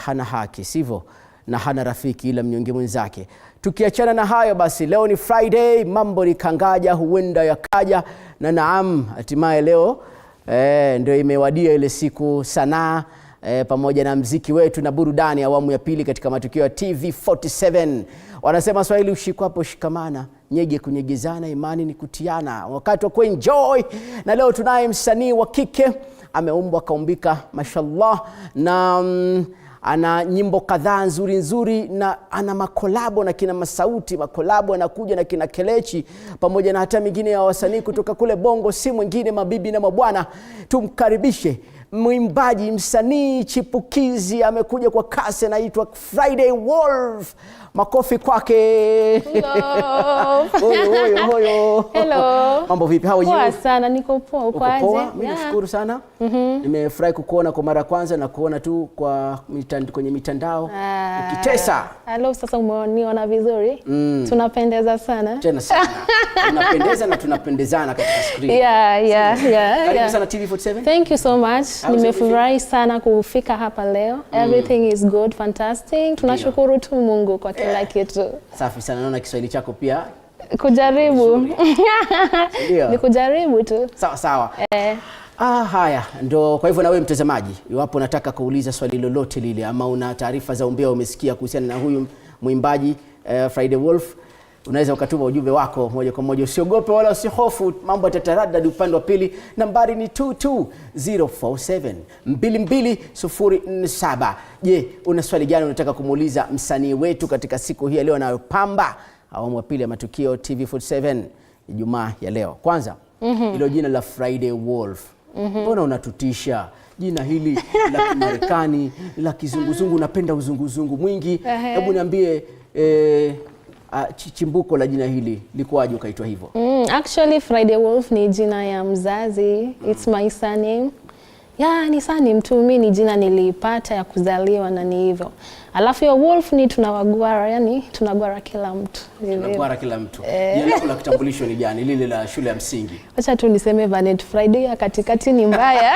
hana haki, sivyo, na hana rafiki ila mnyonge mwenzake. Tukiachana na hayo basi, leo ni Friday, mambo ni kangaja, huenda yakaja, na naam, hatimaye leo ndio imewadia ile siku sanaa pamoja na mziki wetu na burudani awamu ya pili katika matukio ya TV47. Wanasema Swahili, ushikwapo shikamana, nyege kunyegezana, imani ni kutiana, wakati wa kuenjoy. Na leo tunaye msanii wa kike, ameumbwa kaumbika mashallah, na ana nyimbo kadhaa nzuri nzuri, na ana makolabo na kina Masauti. Makolabo anakuja na kina Kelechi pamoja na hata mingine ya wasanii kutoka kule Bongo, si mwingine mabibi na mabwana. Tumkaribishe mwimbaji, msanii chipukizi, amekuja kwa kasi, anaitwa Friday Wolf. Makofi kwake. Hello. Hello. Mambo vipi? How are you? Poa sana, niko poa. Uko aje? Mimi nashukuru sana. Nimefurahi kukuona kwa mara kwanza na kuona tu kwa kwenye mitandao ukitesa. Hello, sasa umeniona vizuri. Tunapendeza sana. Tena sana. Tunapendeza na tunapendezana katika screen. Yeah. Karibu sana TV47. Thank you so much. Nimefurahi sana kufika hapa leo. Everything is good, fantastic. Tunashukuru tu Mungu kwa kila kitu. Safi sana, naona Kiswahili chako pia kujaribu. Ni kujaribu tu. Sawa. Haya, ndo kwa hivyo na wewe mtazamaji, iwapo unataka kuuliza swali lolote lile ama una taarifa za umbea umesikia kuhusiana na huyu mwimbaji Friday Wolf, unaweza ukatuma ujumbe wako moja kwa moja. Usiogope wala usihofu, mambo yatataradadi upande wa pili. Nambari ni 22047 22047. Je, una swali gani unataka kumuuliza msanii wetu katika siku hii leo anayopamba awamu ya pili ya matukio TV47 Ijumaa ya leo? Kwanza, ilo jina la Friday Wolf, mbona unatutisha? Jina hili la Marekani, la kizunguzungu, unapenda uzunguzungu mwingi. Hebu niambie chimbuko la jina hili likuaje ukaitwa hivyo? Actually Friday Wolf ni jina ya mzazi. It's my surname. Ni surname tu, mimi ni jina nilipata ya kuzaliwa na ni hivyo. Alafu ya Wolf ni tunawagwara, yani tunagwara kila mtu. Tunagwara kila mtu. Jina lako la kitambulisho ni gani? Lile la shule ya msingi? Acha tu niseme Vanet Friday ya katikati ni mbaya.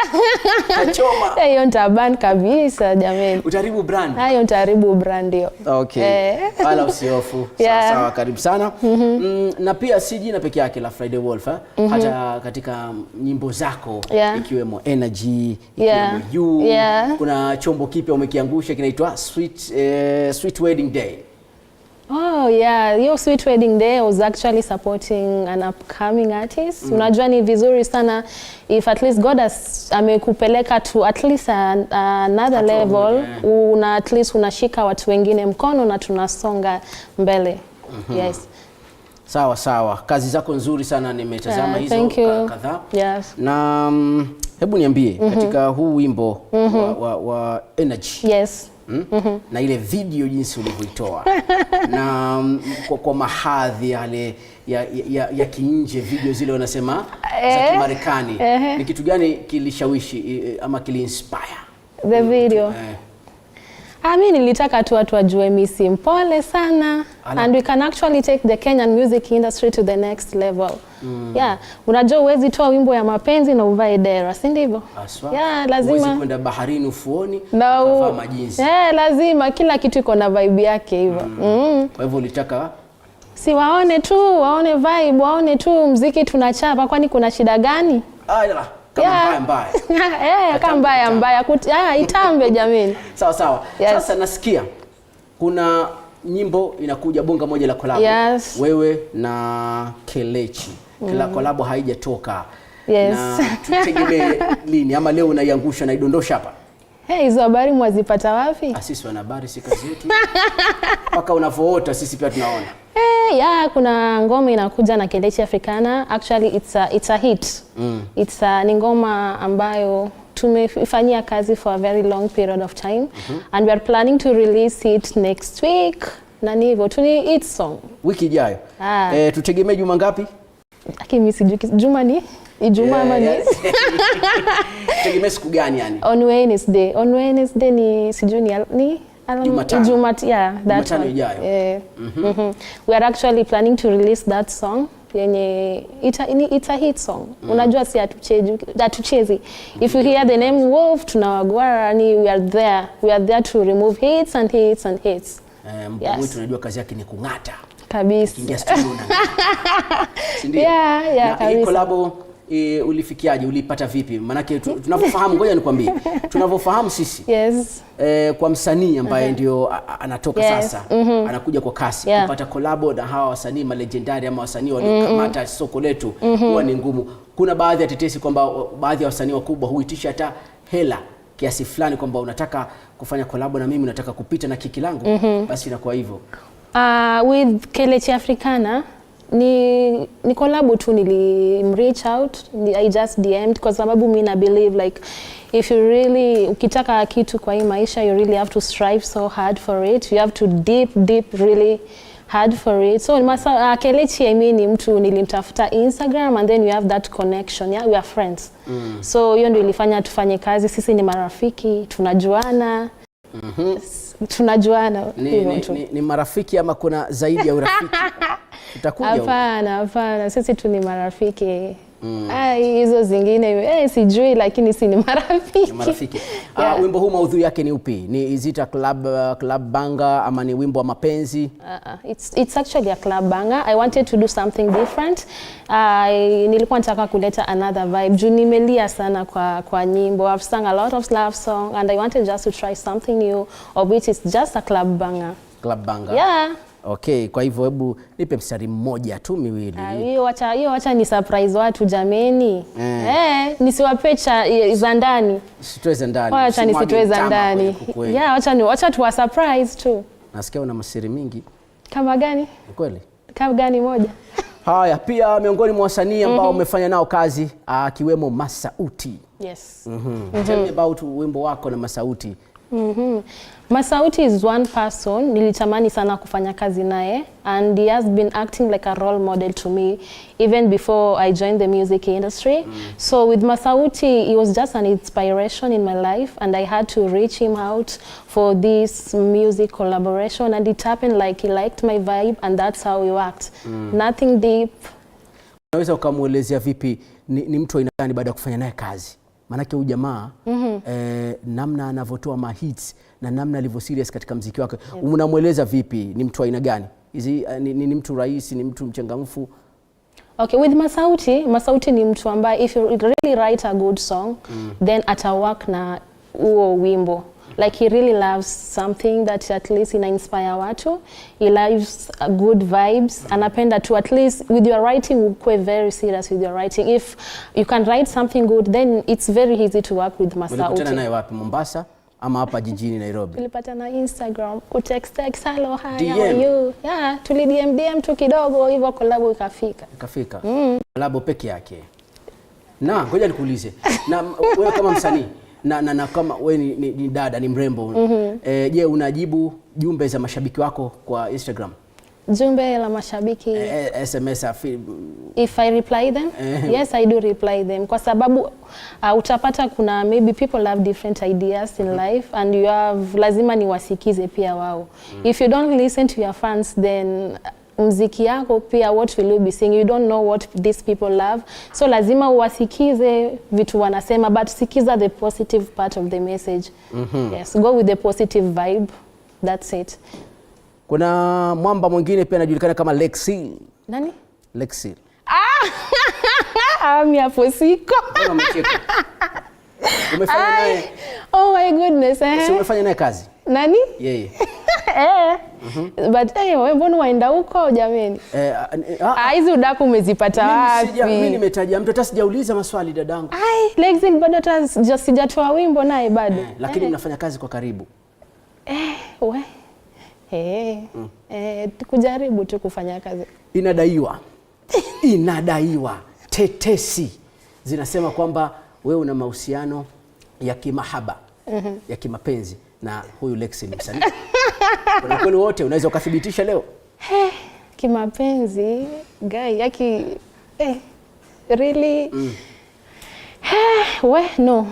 Choma. Hiyo nitaban kabisa jamani. Utaribu brand? Hiyo nitaribu brand hiyo. Okay. Wala usihofu. Sawa, karibu sana. Na pia si jina peke yake la Friday Wolf, hata katika nyimbo zako ikiwemo Energy, ikiwemo You. Kuna chombo kipya umekiangusha kinaitwa Sweet Wedding Day. Your Sweet Wedding Day was actually supporting an upcoming artist. Unajua ni vizuri sana if at least God has amekupeleka to at least another level, una at least unashika watu wengine mkono na tunasonga mbele. Yes. Sawa. Kazi zako nzuri sana, nimetazama hizo kadhaa. Yes. Na hebu niambie katika huu wimbo wa Energy. Yes. Na ile video jinsi ulivyoitoa na kwa mahadhi yale ya kinje, video zile wanasema za Kimarekani, ni kitu gani kilishawishi ama kiliinspire the video? Mimi nilitaka tu watu wajue mimi si mpole sana, and we can actually take the Kenyan music industry to the next level. Unajua uwezi toa wimbo ya mapenzi na uvae dera, si ndivyo? Lazima uwezi kwenda baharini ufuoni ukavaa majinsi. Lazima kila kitu iko na vibe yake hivyo. Kwa hivyo ulitaka si waone tu, waone vibe, waone tu muziki tunachapa, kwani kuna shida gani? Kama mbaya. Kama mbaya. Itambe jamani. Sawa. Sasa nasikia kuna nyimbo inakuja bonga moja la collab. Wewe na Kelechi. Kila collab haijatoka. Na tutegemee lini ama leo unaiangusha na idondosha hapa? Hizo habari mwazipata wapi? Sisi wana habari, si kazi yetu. Paka unavoota sisi pia tunaona. Kuna ngoma inakuja na Kelechi Africana. Actually it's a hit. Ni ngoma ambayo tumefanyia kazi for a very long period of time and we are planning to release it next week. Na ni hivyo, tuni hit song. Wiki ijayo. Tutegemee juma ngapi? Mimi sijui juma ni Ijumaa ama ni? Tutegemee siku gani yani? On Wednesday ni sijui ni Jumatano. Yeah, that one. Ijayo. We are actually planning to release that song. Yenye it's a hit song. Unajua si hatuchezi. If you hear the name Wolf, tunawagwara ni we are there to remove hits and hits and hits. Mwetu tunajua kazi yake ni kung'ata. Kabisa. Ingia studio na. Yeah, kabisa. Hii collab ulifikiaje? Ulipata vipi? Manake tunavyofahamu, ngoja nikwambie. Tunavyofahamu sisi. Yes. Kwa msanii ambaye ndio anatoka sasa, anakuja kwa kasi. Kupata collab na hawa wasanii legendary ama wasanii waliokamata soko letu huwa ni ngumu. Kuna baadhi ya tetesi kwamba baadhi ya wasanii wakubwa huitisha hata hela kiasi fulani kwamba unataka kufanya collab na mimi, unataka kupita na kiki langu, basi inakuwa hivyo. With Kelechi Africana ni collab tu, reach out, I just DM'd kwa sababu mimi na believe like if you really ukitaka kitu kwa hii maisha, you really have to strive so hard for it, you have to deep really hard for it. So Kelechi I mean ni mtu nilimtafuta Instagram and then we have that connection, we are friends. So hiyo ndio ilifanya tufanye kazi, sisi ni marafiki, tunajuana. Tunajuana. Ni marafiki ama kuna zaidi ya urafiki? Hapana, sisi tu ni marafiki. Hizo zingine sijui, lakini si ni marafiki. Ni marafiki. Wimbo huu maudhui yake ni upi? Ni is it a club banger ama ni wimbo wa mapenzi? It's actually a club banger. I wanted to do something different. Nilikuwa nataka kuleta another vibe. Juu nimelia sana kwa nyimbo. I've sung a lot of love song and I wanted just to try something new, of which is just a club banger. Club banger. Yeah. Okay, kwa hivyo hebu nipe mstari mmoja tu miwili. Hiyo wacha ni surprise watu jameni. Nisiwapecha za ndani. Sitoe za ndani. Wacha nisitoe za ndani. Wacha tuwa surprise tu. Nasikia una masiri mingi. Kama gani? Kweli? Kama gani moja? Haya, pia miongoni mwa wasanii ambao umefanya nao kazi akiwemo Masauti. Yes. Tell me about wimbo wako na Masauti. Masauti is one person nilitamani sana kufanya kazi naye, and he has been acting like a role model to me even before I joined the music industry. So with Masauti, he was just an inspiration in my life and I had to reach him out for this music collaboration, and it happened like he liked my vibe and that's how we worked. Nothing deep. Unaweza ukamuelezea vipi ni mtu aina gani baada ya kufanya naye kazi? Manake huyu jamaa namna anavotoa mahits na namna alivyo serious katika muziki wake, unamueleza vipi? Ni mtu aina gani? Ni mtu rahisi, ni mtu mchangamfu? Okay, with Masauti ni mtu ambaye if you really write a good song, then atawork na huo wimbo. Like he really loves something that at least inspire watu. He loves good vibes. Anapenda to at least with your writing, ukwe very serious with your writing. If you can write something good, then it's very easy to work with Masauti. Ulikutana naye wapi? Mombasa ama hapa jijini Nairobi? Tulipatana Instagram, kutext hello hi how are you? Yeah, tuli DM tu kidogo hivyo collab ikafika. Collab peke yake. Na ngoja nikuulize. Na wewe kama msanii na kama wewe ni dada, ni mrembo, je, unajibu jumbe za mashabiki wako kwa Instagram? Jumbe la mashabiki SMS if I reply them? Yes, I do reply them kwa sababu utapata kuna maybe people have different ideas in life and you have lazima ni wasikize pia wao. If you don't listen to your fans, then muziki yako pia what will you be saying? You don't know what these people love, so lazima uwasikize vitu wanasema, but sikiza the positive part of the message. Yes, go with the positive vibe, that's it. Kuna mwamba mwingine pia anajulikana kama Lexi. Nani? Lexi. Mimi hapo siko. Umefanya naye? Oh my goodness. So umefanya naye kazi? Nani? Yeye. But wewe mbona waenda huko jameni? Hizi udaku umezipata wapi? Mimi nimetaja mtu, hata sijauliza maswali dadangu. Lexi bado hata sijatoa wimbo naye bado. Lakini mnafanya kazi kwa karibu. Kujaribu tu kufanya kazi. Inadaiwa tetesi zinasema kwamba wewe una mahusiano ya kimahaba, ya kimapenzi na huyu Lexi ni msanii. Kuna kweli wote unaweza ukathibitisha leo? Kimapenzi, guy, yaki really? No.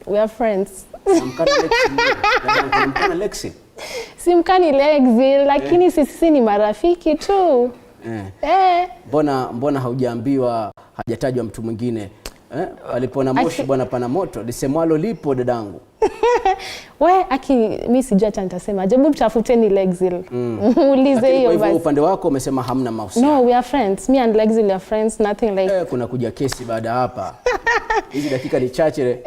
We are friends. Mkana Lexi? Simkani Lexi, lakini sisi ni marafiki tu. Mbona haujaambiwa, hajatajwa mtu mwingine? Alipona moshi bwana pana moto, lisemwalo lipo dadangu. Mimi sijui hata nitasema. Hebu mtafuteni Lexi. Muulize hiyo basi. Kwa hivyo upande wako umesema hamna mahusiano? No, we are friends. Me and Lexi are friends, nothing like. Kuna kuja kesi baada hapa. Hizi dakika ni chache.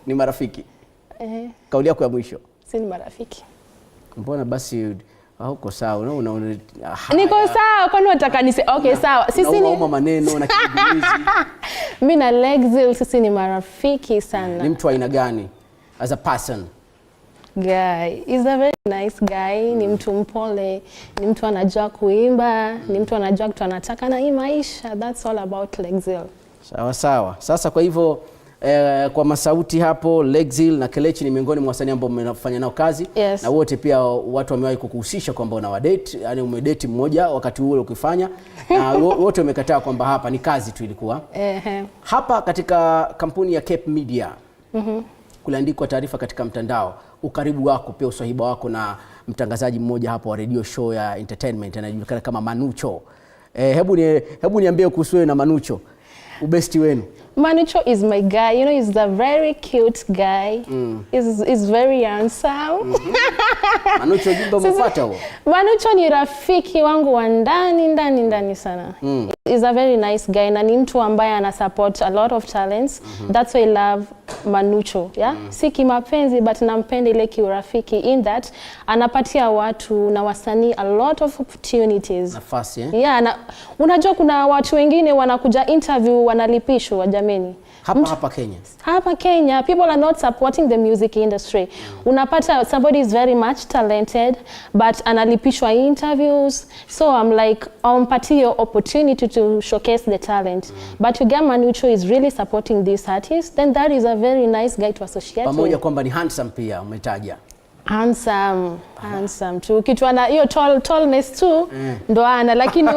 Ni marafiki. Kauli yako ya mwisho. Si ni marafiki. Mbona basi hauko sawa? Niko sawa, kwani unataka okay, sawa. Sisi ni maneno na kibulizi. Mimi na Lexi sisi ni marafiki sana. Ni mtu aina gani as a person? Guy is a very nice guy. Ni mtu mpole, ni mtu anajua kuimba, ni mtu anajua kitu anataka na hii maisha. That's all about Lexi. Sawa. Sasa kwa hivyo kwa masauti hapo, Lexi na Kelechi ni miongoni mwa wasanii ambao mnafanya nao kazi. Na wote pia watu wamewahi kukuhusisha kwamba una wadate, yani umedate mmoja wakati ule ukifanya na wote wamekataa kwamba hapa ni kazi tu ilikuwa. Hapa katika kampuni ya Cape Media kuliandikwa taarifa katika mtandao, ukaribu wako pia uswahiba wako na mtangazaji mmoja hapo wa radio show ya entertainment anajulikana kama Manucho. Hebu niambie kuhusu wewe na Manucho. Ubesti wenu. Manucho is my guy. You know, he's a very cute guy. He's very handsome. Manucho jumba mpata huo? Manucho ni rafiki wangu wa ndani sana. He's a very nice guy na ni mtu ambaye ana support a lot of talents. That's why I love Manucho, yeah? Si kimapenzi but nampenda ile kiurafiki in that anapatia watu na wasanii a lot of opportunities. Nafasi, Yeah, unajua kuna watu wengine wanakuja interview wanalipishwa jameni. Hapa Kenya. Hapa Kenya, people are not supporting the music industry. Unapata somebody is very much talented but analipishwa interviews. So I'm like, patie opportunity to showcase the talent. But you get Manucho is really supporting this artist, then that is a very nice guy to associate with. Pamoja kwamba ni handsome pia umetaja. Handsome tu. Kitu ana hiyo tallness tu ndo ana, lakini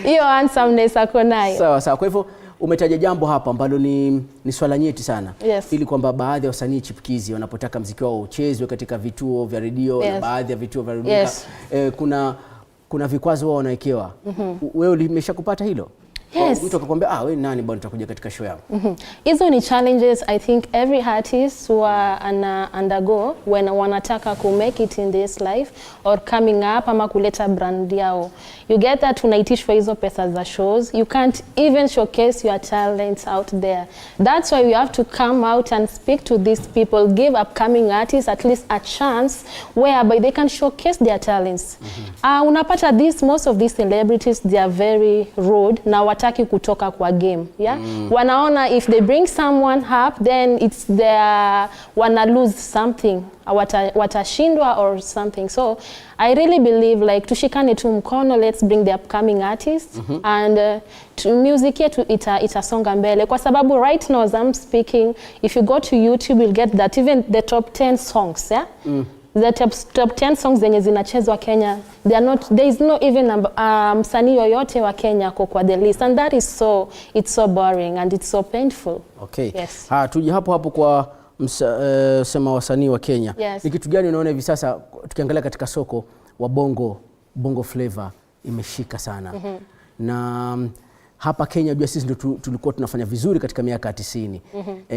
hiyo handsomeness ako nayo. Sawa. Kwa hivyo umetaja jambo hapa ambalo ni swala nyeti sana. Ili kwamba baadhi ya wasanii chipukizi wanapotaka muziki wao uchezwe katika vituo vya redio na baadhi ya vituo vya runinga, kuna vikwazo wao wanawekewa. Wewe umeshakupata hilo? Mtu akakwambia wewe nani bwana utakuja katika show yangu? Hizo ni challenges I think every artist undergo when wanataka ku make it in this life or coming up ama kuleta brand yao. You get that unaitishwa hizo pesa za shows. You can't even showcase your talents out there. That's why we have to come out and speak to these people, give upcoming artists at least a chance whereby they can showcase their talents. Unapata most of these celebrities, they are very rude na wataki kutoka kwa game, yeah? Wanaona if they bring someone up then it's their wana lose something, watashindwa or something. So I really believe like tushikane tu mkono, let's bring the upcoming artists and music yetu itasonga mbele kwa sababu right now as I'm speaking, if you go to YouTube you'll get that even the top 10 songs, yeah? The top 10 songs zenye zinachezwa Kenya, there is no even msanii yoyote wa Kenya kwa the list, and that is it's so boring and it's so painful. Okay. Yes. Tuje hapo kwa sema wasanii wa Kenya. Ni kitu gani unaona hivi sasa tukiangalia katika soko wa bongo flavor imeshika sana? Na hapa Kenya jua sisi ndio tulikuwa tunafanya vizuri katika miaka 90.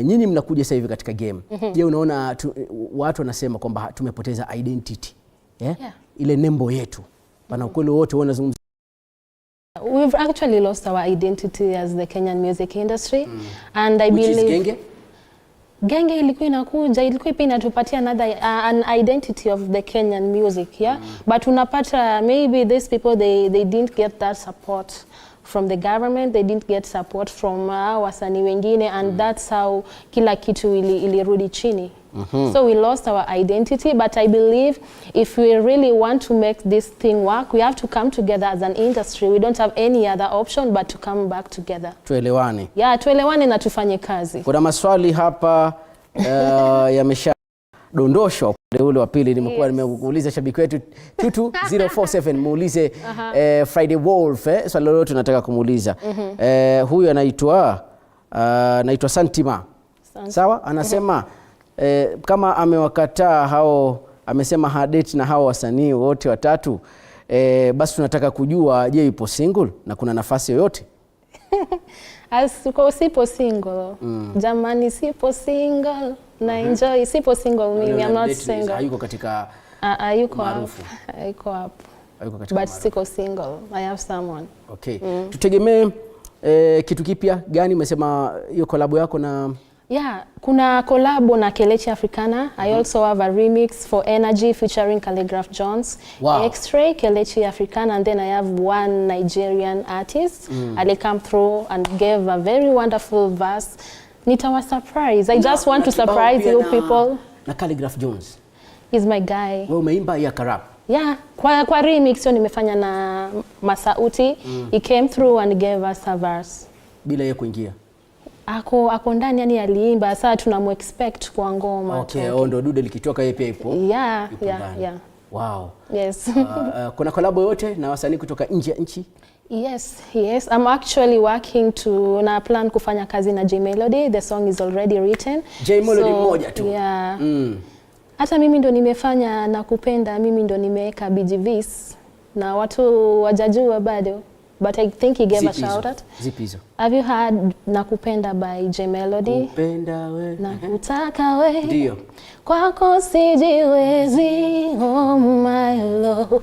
Nyinyi mnakuja sasa hivi katika game. Je, unaona watu wanasema kwamba tumepoteza identity? Ile nembo yetu. Pana ukweli wote wanazungumza. We've actually lost our identity as the Kenyan music industry and I believe Genge ilikuwa inakuja, ilikuwa pia inatupatia another an identity of the Kenyan music, yeah? But unapata maybe these people they didn't get that support from the government, they didn't get support from wasanii wengine, and that's how kila kitu ilirudi chini. So we lost our identity, but I believe if we really want to make this thing work, we have to come together as an industry. We don't have any other option but to come back together. Tuelewane. Yeah, tuelewane na tufanye kazi. Kuna maswali hapa yamesha dondoshwa upande ule wa pili. Nimekuwa nimeuliza shabiki wetu 22047 muulize Friday Wolf swali lolote tunataka kumuuliza. Huyu anaitwa Santima. Sawa? Anasema kama amewakataa hao, amesema hadate na hao wasanii wote watatu, basi tunataka kujua, je, yupo single na kuna nafasi yoyote? Sipo single. Jamani, sipo single. Na enjoy, sipo single mimi. I'm not single. Hayuko katika hayuko maarufu. Hayuko hapo. Hayuko katika but siko single. I have someone. Okay. Tutegemee kitu kipya gani? Umesema hiyo collab yako na kuna collab na Kelechi Africana. I also have a remix for Energy featuring Calligraph Jones. X-Ray, Kelechi Africana, and then I have one Nigerian artist. Ali come through and gave a very wonderful verse. Nitawa surprise. I just want to surprise you people. Na Calligraph Jones. He's my guy. Wewe umeimba ya karap? Yeah, kwa remix hiyo nimefanya na Masauti. He came through and gave us a verse. Bila yeye kuingia. Ako ndani, yani aliimba, sasa tunamu-expect kwa ngoma. Okay, ndo dude likitoka yeye pia ipo. Yeah. Wow. Yes. Kuna collab yote na wasanii kutoka nje ya nchi? Yes. I'm actually working na plan kufanya kazi na J Melody. The song is already written. J Melody moja tu. Yeah. Hata mimi ndo nimefanya Nakupenda, mimi ndo nimeweka BGVs na watu wajajua bado. But I think he gave a shout out. Zipizo. Have you heard Nakupenda by J Melody? Kupenda we. Nakutaka we. Ndio. Kwako sijiwezi, oh my love.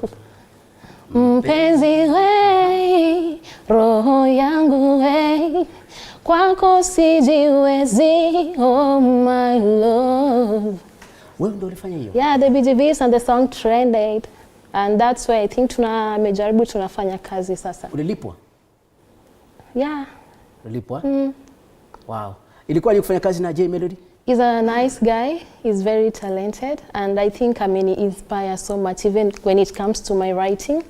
Mpenzi we, roho yangu we. Kwako sijiwezi, oh my love. Wewe ndio ulifanya hiyo? Yeah, the BGVs and the song trended. And that's why I think tumejaribu tunafanya kazi sasa. Ulilipwa? Yeah. Ulilipwa? Wow. Ilikuwa ni kufanya kazi na J Melody? He's a nice guy. He's very talented, and I think inspire so much even when it comes to my writing.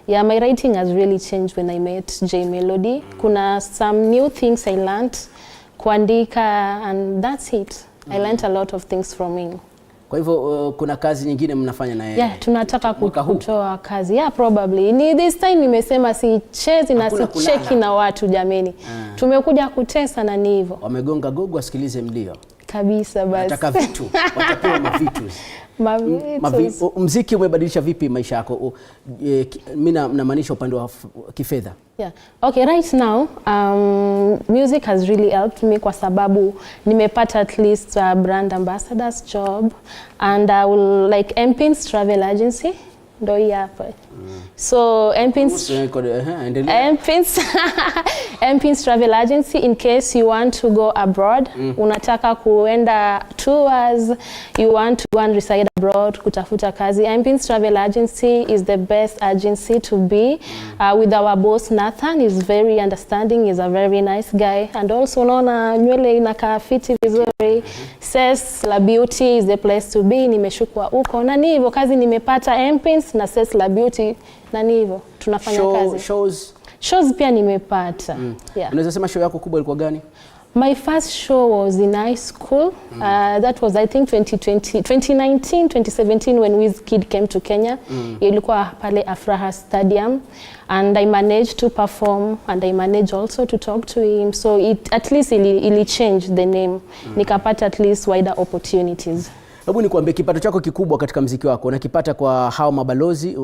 Yeah, my writing has really changed when I met J Melody. Kuna some new things I learned kuandika, and that's it. I learned a lot of things from him. Kwa hivyo kuna kazi nyingine mnafanya na yeye? Yeah, tunataka kutoa kazi. Yeah, probably. Ni this time nimesema sichezi na sicheki na watu jameni. Tumekuja kutesa na ni hivyo. Wamegonga gogo wasikilize mlio. Kabisa basi. Nataka vitu, watapewa mavitu. Muziki umebadilisha vipi maisha yako? Mimi namaanisha upande wa kifedha. Yeah. Okay, right now music has really helped me kwa sababu nimepata at least a brand ambassador's job, and I will like Mpins Travel Agency. Ndo hii hapa. So Mpins Travel Agency, in case you want to go abroad, unataka kuenda tours, you want to go and reside abroad, kutafuta kazi. Mpins Travel Agency is the best agency to be with our boss Nathan. Is very understanding, is a very nice guy, and also unaona nywele inakaa fiti vizuri. Says La Beauty is the place to be. Nimeshukwa huko na ni hivyo kazi nimepata Mpins na Says La Beauty na ni hivyo tunafanya kazi. Shows pia nimepata. Yeah. Unaweza sema show yako kubwa ilikuwa gani? My first show was in high school. That was I think 2017 when Wizkid came to Kenya. Ilikuwa pale Afraha Stadium, and I managed to perform, and I managed also to talk to him. So it at least ili change the name. Nikapata at least wider opportunities. Hebu nikwambie, kipato chako kikubwa katika muziki wako unakipata kwa hao mabalozi,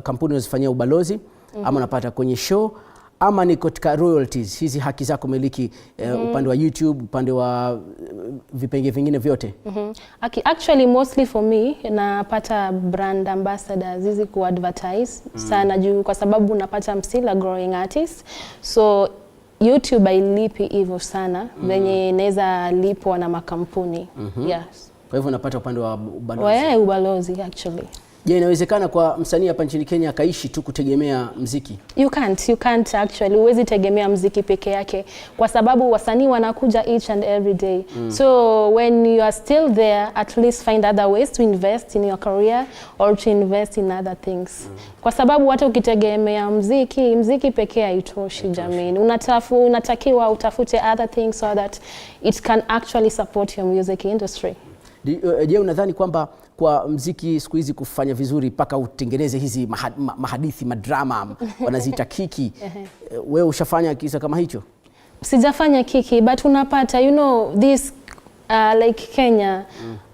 kampuni unazofanyia ubalozi, ama unapata kwenye show, ama ni katika royalties, hizi haki zako miliki upande wa YouTube, upande wa vipenge vingine vyote? Actually mostly for me napata brand ambassadors hizi ku advertise sana juu kwa sababu napata I'm still a growing artist. So YouTube hailipi hivyo sana venye naweza lipwa na makampuni. Yes. Kwa hivyo unapata upande wa ubalozi? Ubalozi actually. Je, inawezekana kwa msanii hapa nchini Kenya akaishi tu kutegemea mziki? You can't actually. Huwezi tegemea mziki peke yake kwa sababu wasanii wanakuja each and every day. So when you are still there, at least find other ways to invest in your career or to invest in other things. Kwa sababu hata ukitegemea mziki pekee haitoshi jamani. Unatakiwa utafute other things so that it can actually support your music industry. Je, unadhani kwamba kwa mziki siku hizi kufanya vizuri paka utengeneze hizi mahadithi, madrama wanaziita kiki? Wewe ushafanya kisa kama hicho? Sijafanya kiki, but unapata, you know, this like Kenya,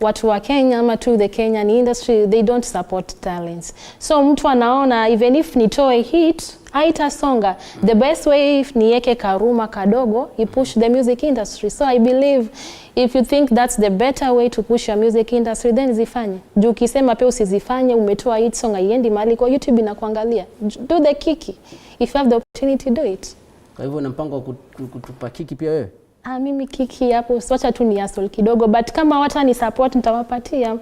watu wa Kenya ama to the Kenyan industry, they don't support talents. So mtu anaona even if nitoe hit haitasonga. The best way if niweke karuma kadogo, you push the music industry. So I believe if you think that's the better way to push your music industry, then zifanye. Juu ukisema pia usizifanye, umetoa hit song haiendi mahali kwa YouTube inakuangalia. Do the kiki. If you have the opportunity, do it. Kwa hivyo una mpango wa kutupa kiki pia wewe? Mimi kiki hapo wacha tu ni hustle kidogo, but kama wata ni support nitawapatia.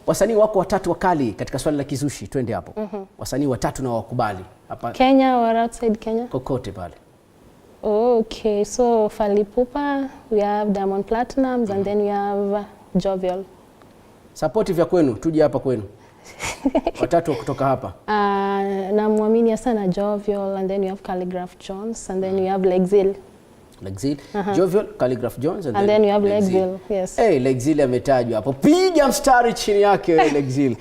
Wasanii wako watatu wakali katika swali la kizushi, twende hapo. Wasanii watatu na wakubali hapa Kenya or outside Kenya? Kokote pale. Okay, so Fally Ipupa, we have Diamond Platnumz, and then we have Jovial. Support vya kwenu, tuje hapa kwenu. Watatu kutoka hapa. Namwamini sana Jovial, and then we have Calligraph Jones, and then we have Lexil. Jovial, Calligraph Jones, and then we have Lexil. Yes. Hey, Lexil ametajwa hapo. Piga mstari chini yake Lexil.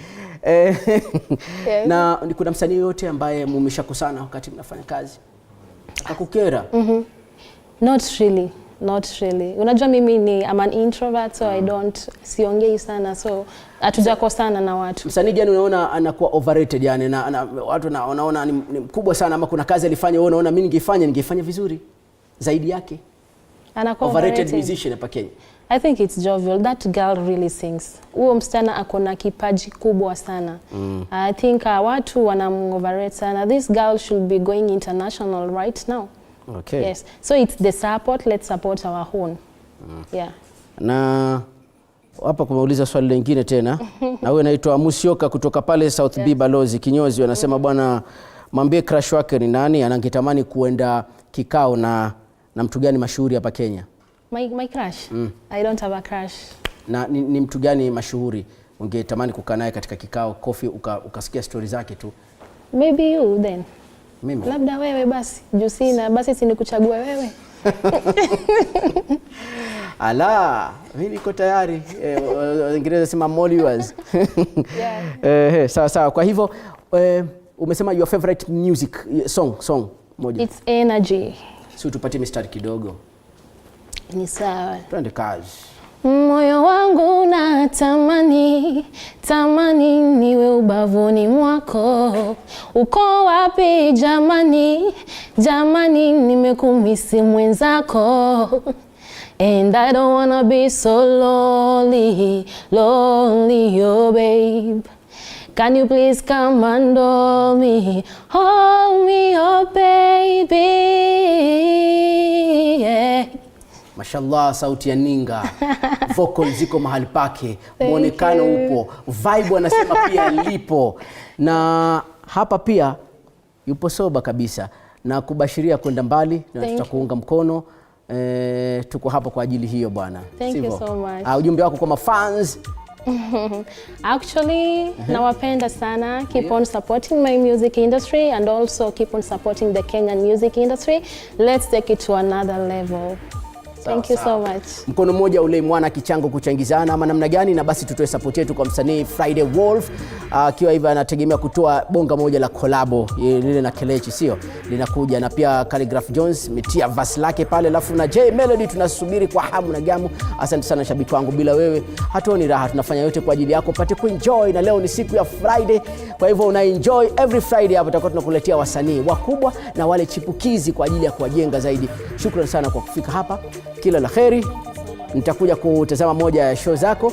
Yes. Na kuna msanii yote ambaye mmeshakosana wakati mnafanya kazi akakukera? Not really. Unajua mimi I'm an introvert, so I don't siongei sana, so hatujakosana na watu. Msanii gani unaona anakuwa overrated, yani na watu wanaona ni mkubwa sana, ama kuna kazi alifanya wewe unaona mimi ningefanya vizuri zaidi yake? Anakuwa overrated musician hapa Kenya. I think it's Jovial. That girl really sings. Huyo msichana akona kipaji kubwa sana. I think watu wanamoverrate sana. This girl should be going international right now. Okay. Yes. So it's the support. Let's support our own. Yeah. Na hapa kumeuliza swali lingine tena. Na wewe naitwa Musioka kutoka pale South B Balozi Kinyozi, wanasema bwana mwambie crush wake ni nani, anangetamani kuenda kikao na mtu gani mashuhuri hapa Kenya? My crush? I don't have a crush. Na ni mtu gani mashuhuri ungetamani kukaa naye katika kikao, coffee, ukasikia stories zake tu? Maybe you then. Mimi? Labda wewe basi. Jusina basi sinikuchague wewe. Ala, mimi niko tayari. Waingereza sema all yours. Sawa. Kwa hivyo umesema your favorite music song moja. It's Energy. Si tupatie mistari kidogo. Ni sawa. Twende kazi. Moyo wangu na tamani niwe ubavuni mwako. Uko wapi jamani nimekumisi mwenzako. And I don't wanna be so lonely, oh babe. Can you please come and hold me, oh baby, yeah. Mashallah, sauti ya ninga, vocal ziko mahali pake, muonekano upo, vibe anasema pia lipo, na hapa pia yupo soba kabisa na kubashiria kwenda mbali, na tutakuunga mkono. Tuko hapa kwa ajili hiyo bwana. Thank you so much. Ujumbe wako kwa fans? Actually, nawapenda sana. Keep on supporting my music industry and also keep on supporting the Kenyan music industry. Let's take it to another level. Thank you so much. Mkono mmoja ule mwana kichango kuchangizana ama namna gani, na basi tutoe support yetu kwa msanii Friday Wolf akiwa hivi anategemea kutoa bonga moja la collabo lile na Kelechi, sio linakuja, na pia Calligraph Jones metia verse lake pale, alafu na J Melody tunasubiri kwa hamu na gamu. Asante sana shabiki wangu, bila wewe hatuoni raha. Tunafanya yote kwa ajili yako upate kuenjoy, na leo ni siku ya Friday, kwa hivyo una enjoy every Friday. Hapa tutakuwa tunakuletea wasanii wakubwa na wale chipukizi kwa ajili ya kuwajenga zaidi. Shukrani sana kwa kufika hapa. Kila la kheri. Nitakuja kutazama moja ya show zako.